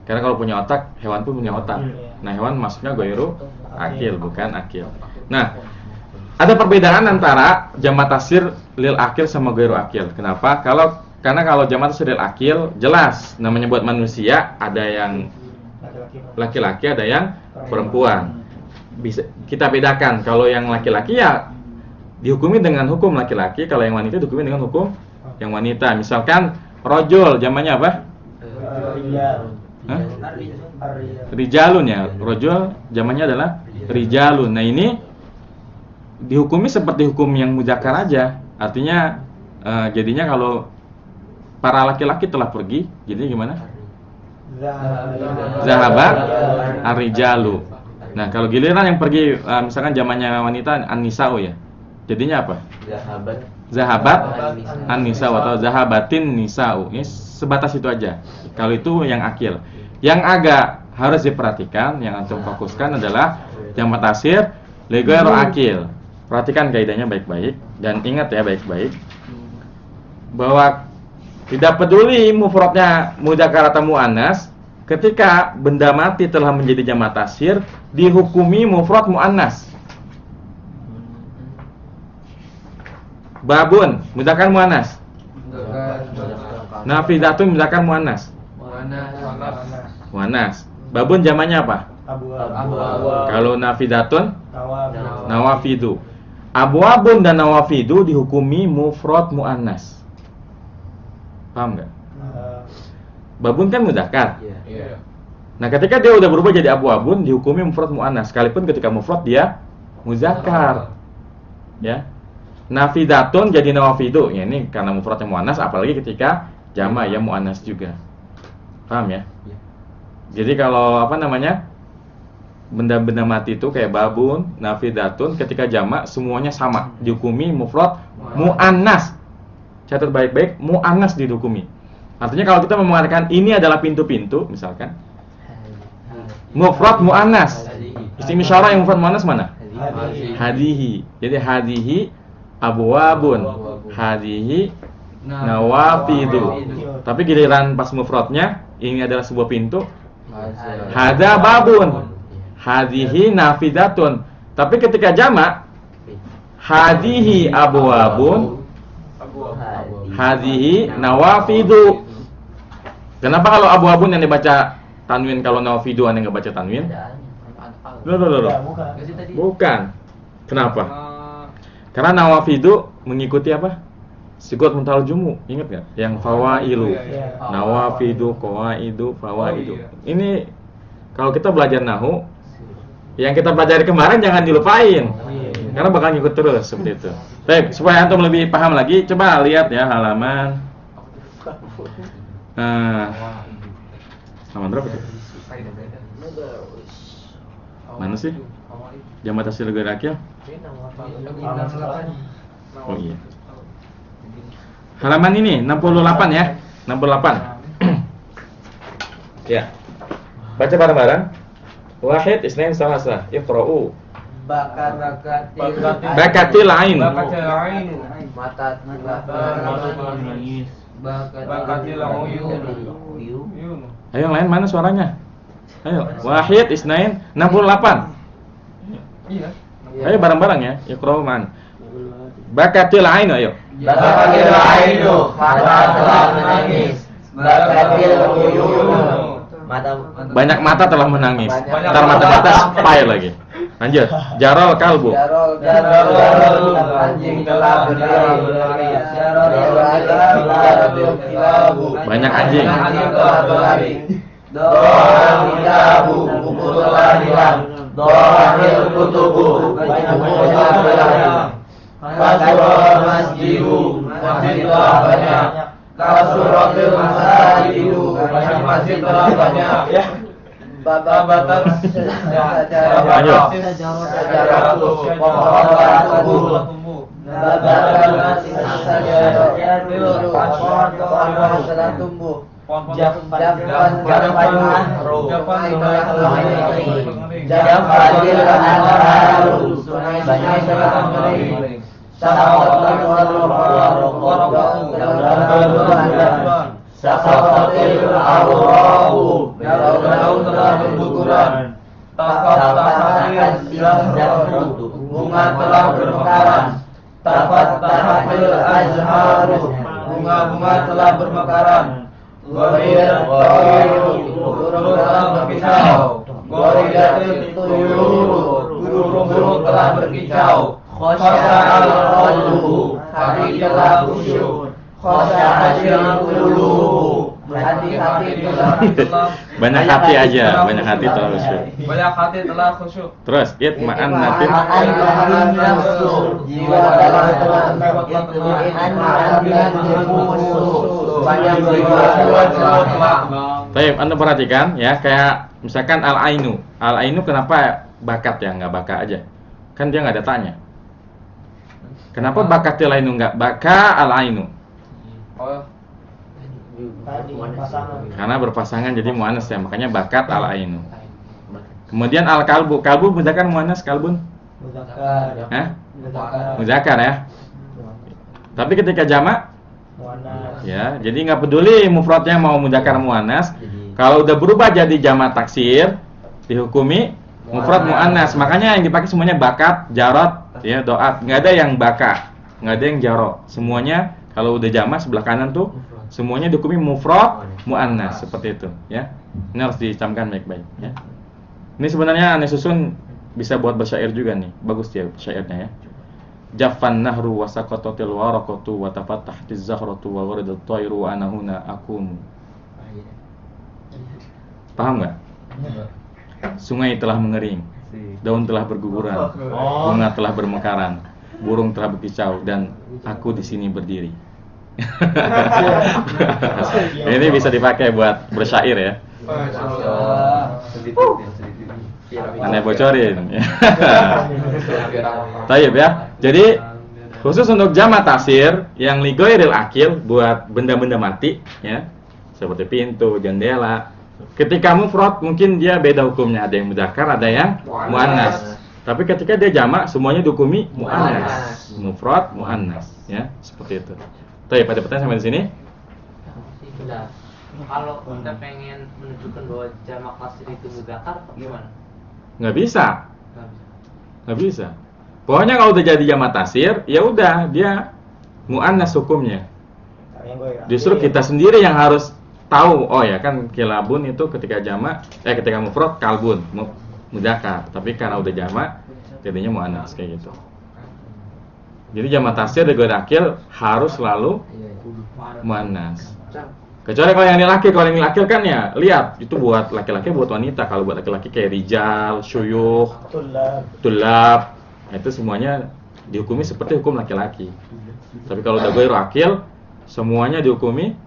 Karena kalau punya otak, hewan pun punya otak. Nah, hewan maksudnya ghairu akil, bukan akil. Nah, ada perbedaan antara jama' taksir lil akil sama ghairu akil. Kenapa? Karena kalau jama' taksir lil akil jelas namanya buat manusia, ada yang laki-laki, ada yang perempuan. Bisa kita bedakan, kalau yang laki-laki ya dihukumi dengan hukum laki-laki, kalau yang wanita dihukumi dengan hukum yang wanita. Misalkan rojul, jamannya apa? Rijalun ya. Rojul jamannya adalah rijalun. Nah ini dihukumi seperti hukum yang muzakkar aja. Artinya jadinya kalau para laki-laki telah pergi, jadinya gimana? Zahaba ar-rijalu. Nah kalau giliran yang pergi misalkan jamannya wanita an-nisa'u ya. Jadinya apa? Zahabat an-nisa'u atau zahabatin nisa'u. Ini sebatas itu aja. Kalau itu yang akil. Yang agak harus diperhatikan, yang antum fokuskan adalah jama' taksir li ghairu akil. Perhatikan kaidahnya baik-baik dan ingat ya baik-baik bahwa tidak peduli mufradnya mudzakkar atau muannas, ketika benda mati telah menjadi jama' taksir dihukumi mufrad muannas. Babun mudzakkar muannas. Nafidatun mudzakkar muannas. Muannas. Babun jamannya apa? Kalau nafidatun nawafidu. Abwabun dan nawafidu dihukumi mufrad muannas. Paham enggak? Babun kan mudzakkar. Nah, ketika dia udah berubah jadi abwabun dihukumi mufrad muannas, sekalipun ketika mufrad dia muzakkar. Ya. Nafidatun jadi nawafidu. Ya, ini karena mufradnya muannas, apalagi ketika jama' ya muannas juga. Paham ya? Jadi kalau benda-benda mati itu kayak babun, nafidatun, ketika jama' semuanya sama, dihukumi mufrad muannas. Catat baik-baik, muannas dihukumi. Artinya kalau kita mengatakan ini adalah pintu-pintu, misalkan mufrad muannas. Isim isyarah yang mufrad muannas mana? Hadihi. Jadi hadihi abwabun, hadihi nawafidu. Tapi giliran pas mufradnya ini adalah sebuah pintu, hada babun, hadihi nafidatun. Tapi ketika jama' hadihi abwabun, hadihi nawafidu. Kenapa kalau abwabun yang dibaca tanwin, kalau nawafidu yang enggak baca tanwin? Loh. Bukan. Kenapa? Karena nawafidu mengikuti apa? Sigot muntal jumu, ingat nggak? Yang fawailu, nawafidu, qawaidu, fawaidu. Ini kalau kita belajar nahu, yang kita pelajari kemarin jangan dilupain, karena bakal ngikut terus seperti itu. Baik, supaya antum lebih paham lagi, coba lihat ya halaman. Halaman berapa tuh? Mana sih? Jama' taksir ghairu akil? Oh iya. Halaman ini 68 ya. 68. Ya. Baca bareng-bareng. Wahid isnain salasa. Iqra'u. Bakatil ain. Ayo yang lain mana suaranya? Ayo. Wahid isnain 68. Iya. Ayo bareng-bareng ya. Iqra'u man. Bakatil ain ayo. Bakatil ainu, mata telah menangis. bakatil uyunu. Banyak mata telah menangis. Banyak Ntar mata-mata spy lagi. Lanjut. Jarol kalbu. Jarol anjing telah berlari. Jarol kilabu. Banyak anjing. Anjing telah berlari. Doa kilabu, buku telah hilang. Doahil kutubu, buku telah berhilang. Kasurul masjidu, masjid telah banyak. Kasuratil masajidu, masjid telah banyak. Babatan Lanjut. sajaratul, pohon tumbuh. Babatan pohon telah tumbuh. Jafanil anharu, sungai-sungai telah mengering. Saqatil awrahu, daun-daun telah berguguran. Bunga telah bermekaran. Tafattahatil azharu, bunga-bunga telah bermekaran. Burung telah berkicau. Goridatil tuyuru, burung-burung telah berkicau. Khosya'al qalbu, hati telah khusyuk. Khosya'atil qulubu, hati-hati telah Banyak hati aja, banyak hati telah khusyuk. Banyak hati telah khusyuk. Terus itma'an natin. Jiwa telah tenang. Banyak jiwa telah. Baik, Anda perhatikan ya, kayak misalkan al-ainu. Al-ainu kenapa bakat ya, nggak baka aja? Kan dia nggak ada tanya. Kenapa bakatil ainu nggak baka al-ainu? Oh, Tadi pasangan. Karena berpasangan jadi muannas ya, makanya bakat al-ainu. Kemudian al-kalbu. Kalbu mudzakkar muannas kalbun? Muzakkar. Hah? Muzakkar. Muzakkar ya. Tapi ketika jamak Muannas. ya, jadi nggak peduli mufradnya mau mudzakkar muannas. Kalau udah berubah jadi jamak taksir, dihukumi mufrad muannas. Makanya yang dipakai semuanya bakat, jarot, ya, doat. Nggak ada yang baka, nggak ada yang jarot. Semuanya kalau udah jamak sebelah kanan tuh semuanya dihukumi mufrad muannas seperti itu, ya. Ini harus dicamkan baik-baik, ya. Ini sebenarnya aneh susun bisa buat bersyair juga nih. Bagus dia syairnya ya. Jaffan nahru wa saqatatil waraqatu wa tafattahtiz zahratu wa gharadat tayru wa ana huna aqum. Paham nggak? Sungai telah mengering, daun telah berguguran, bunga telah bermekaran, burung telah berkicau, dan aku di sini berdiri. Ini bisa dipakai buat bersyair ya. Aneh bocorin. Tayyib ya. Jadi khusus untuk jamak taksir yang ligoiril akil buat benda-benda mati ya, seperti pintu, jendela. Ketika mufrad mungkin dia beda hukumnya, ada yang mudzakkar, ada yang muannas. Tapi ketika dia jamak semuanya dihukumi muannas. Mufrad muannas ya, seperti itu. Tayyib, ada pertanyaan sampai di sini? Sudah. Kalau kita pengen menunjukkan bahwa jamak taksir itu mudzakkar, gimana? Nggak bisa. Nggak bisa. Pokoknya kalau udah jadi jamak taksir, ya udah dia muannas hukumnya. Justru kita sendiri yang harus tahu. Oh ya kan kilabun itu ketika jamak, ketika mufrad kalbun, mudzakkar. Tapi karena udah jamak, jadinya muannas kayak gitu. Jadi jamak taksir di godakil harus selalu muannas. Kecuali kalau yang laki, kan ya lihat itu buat laki-laki, buat wanita. Kalau buat laki-laki kayak rijal, syuyukh, tulab, nah, itu semuanya dihukumi seperti hukum laki-laki. Tapi kalau udah ghairu akil, semuanya dihukumi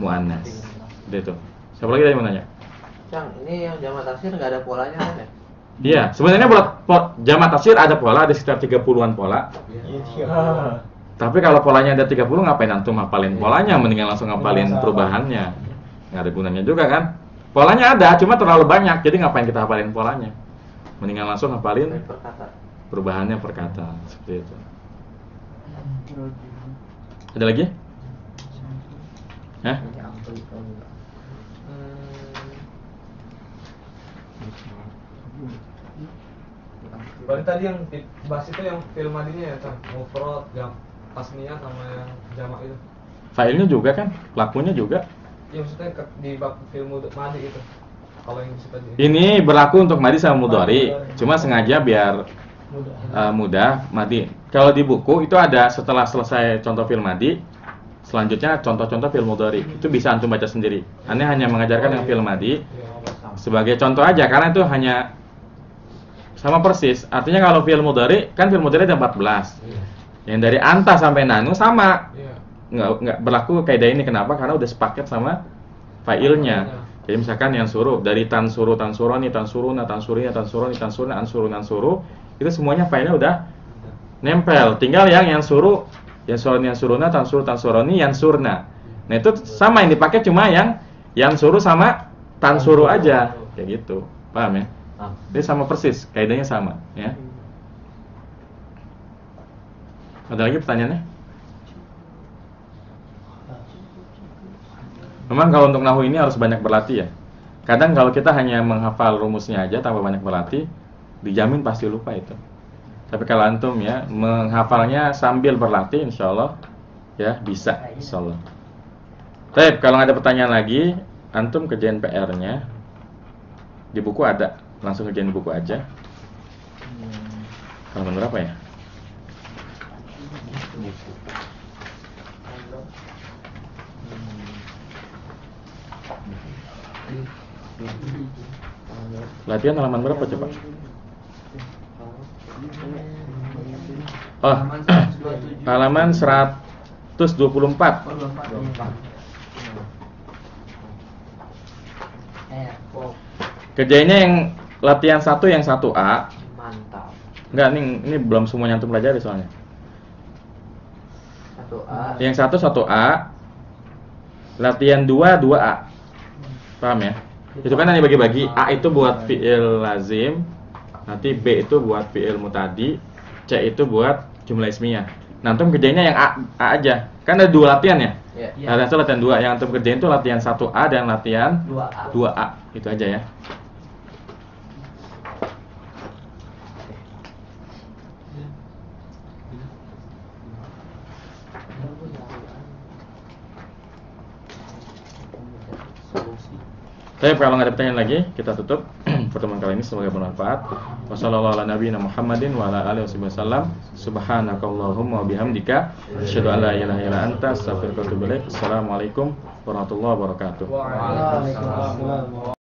muannas. Gitu. Siapa lagi yang mau nanya? Cang, ini yang jamak taksir nggak ada polanya kan ya? Iya, sebenarnya buat jamak taksir ada pola, ada sekitar 30-an pola. Tapi kalau polanya ada 30, ngapain antum ngapalin polanya? Mendingan langsung ngapalin perubahannya. Nggak ada gunanya juga kan? Polanya ada, cuma terlalu banyak. Jadi ngapain kita hafalin polanya? Mendingan langsung ngapalin perubahannya per kata. Seperti itu. Ada lagi? Hah? Berarti tadi yang dibahas itu yang film adinya ya, Cang? Mufrad, tasniyah sama yang jamak itu. Failnya juga kan? Pelakunya juga. Ya maksudnya di bab film madi itu. Kalau yang bisa tadi. Ini berlaku untuk madi sama mudhari, cuma sengaja biar mudah madi. Kalau di buku itu ada setelah selesai contoh fi'il madi, selanjutnya contoh-contoh fi'il mudhari. Itu bisa antum baca sendiri. Ane hanya mengajarkan yang fi'il madi sebagai contoh aja, karena itu hanya sama persis. Artinya kalau fi'il mudhari, kan fi'il mudhari ada 14. Yang dari anta sampai nanu sama. Nggak berlaku kaidah ini. Kenapa? Karena udah sepaket sama fa'ilnya. Jadi misalkan yang suruh dari tansuru, tansuroni, tansuruna, tansurina, tansuroni, tansurna, ansuru, nansuru, itu semuanya fa'ilnya udah nempel. Tinggal yang suruh, yang suroni, yang suruna, tansuru, tansuroni, yang surna. Nah itu sama, yang dipakai cuma yang suruh sama tansuru aja, kayak gitu. Paham ya? Ini sama persis, kaidahnya sama, ya. Ada lagi pertanyaannya? Memang kalau untuk nahwu ini harus banyak berlatih ya. Kadang kalau kita hanya menghafal rumusnya aja tanpa banyak berlatih, dijamin pasti lupa itu. Tapi kalau antum ya menghafalnya sambil berlatih, insya Allah ya bisa, insya Allah. Baik, kalau nggak ada pertanyaan lagi, antum kerjain PR-nya di buku ada, langsung kerjain di buku aja. Halaman berapa ya? Latihan halaman berapa coba? Oh, halaman 124. Kerjainnya yang latihan 1 yang 1A. Mantap. Enggak, ini belum semuanya antum pelajari soalnya. 1A. Yang 1A. Latihan 2 2A. Paham ya? Itu kan hanya bagi-bagi. A itu buat fi'il lazim, nanti B itu buat fi'il mutadi, C itu buat jumlah ismiyah. Nah, antum kerjainnya yang A aja. Kan ada 2 latihan ya? Nah, itu latihan 2. Yang antum kerjain itu latihan 1A dan latihan 2A. Itu aja ya. Baik, kalau nggak ada pertanyaan lagi, kita tutup pertemuan kali ini. Semoga bermanfaat. Wassalamualaikum warahmatullahi wabarakatuh. Subhanakallahumma wa bihamdika asyhadu an la ilaha illa anta astaghfiruka wa atubu ilaik. Assalamualaikum warahmatullahi wabarakatuh. Waalaikumsalam.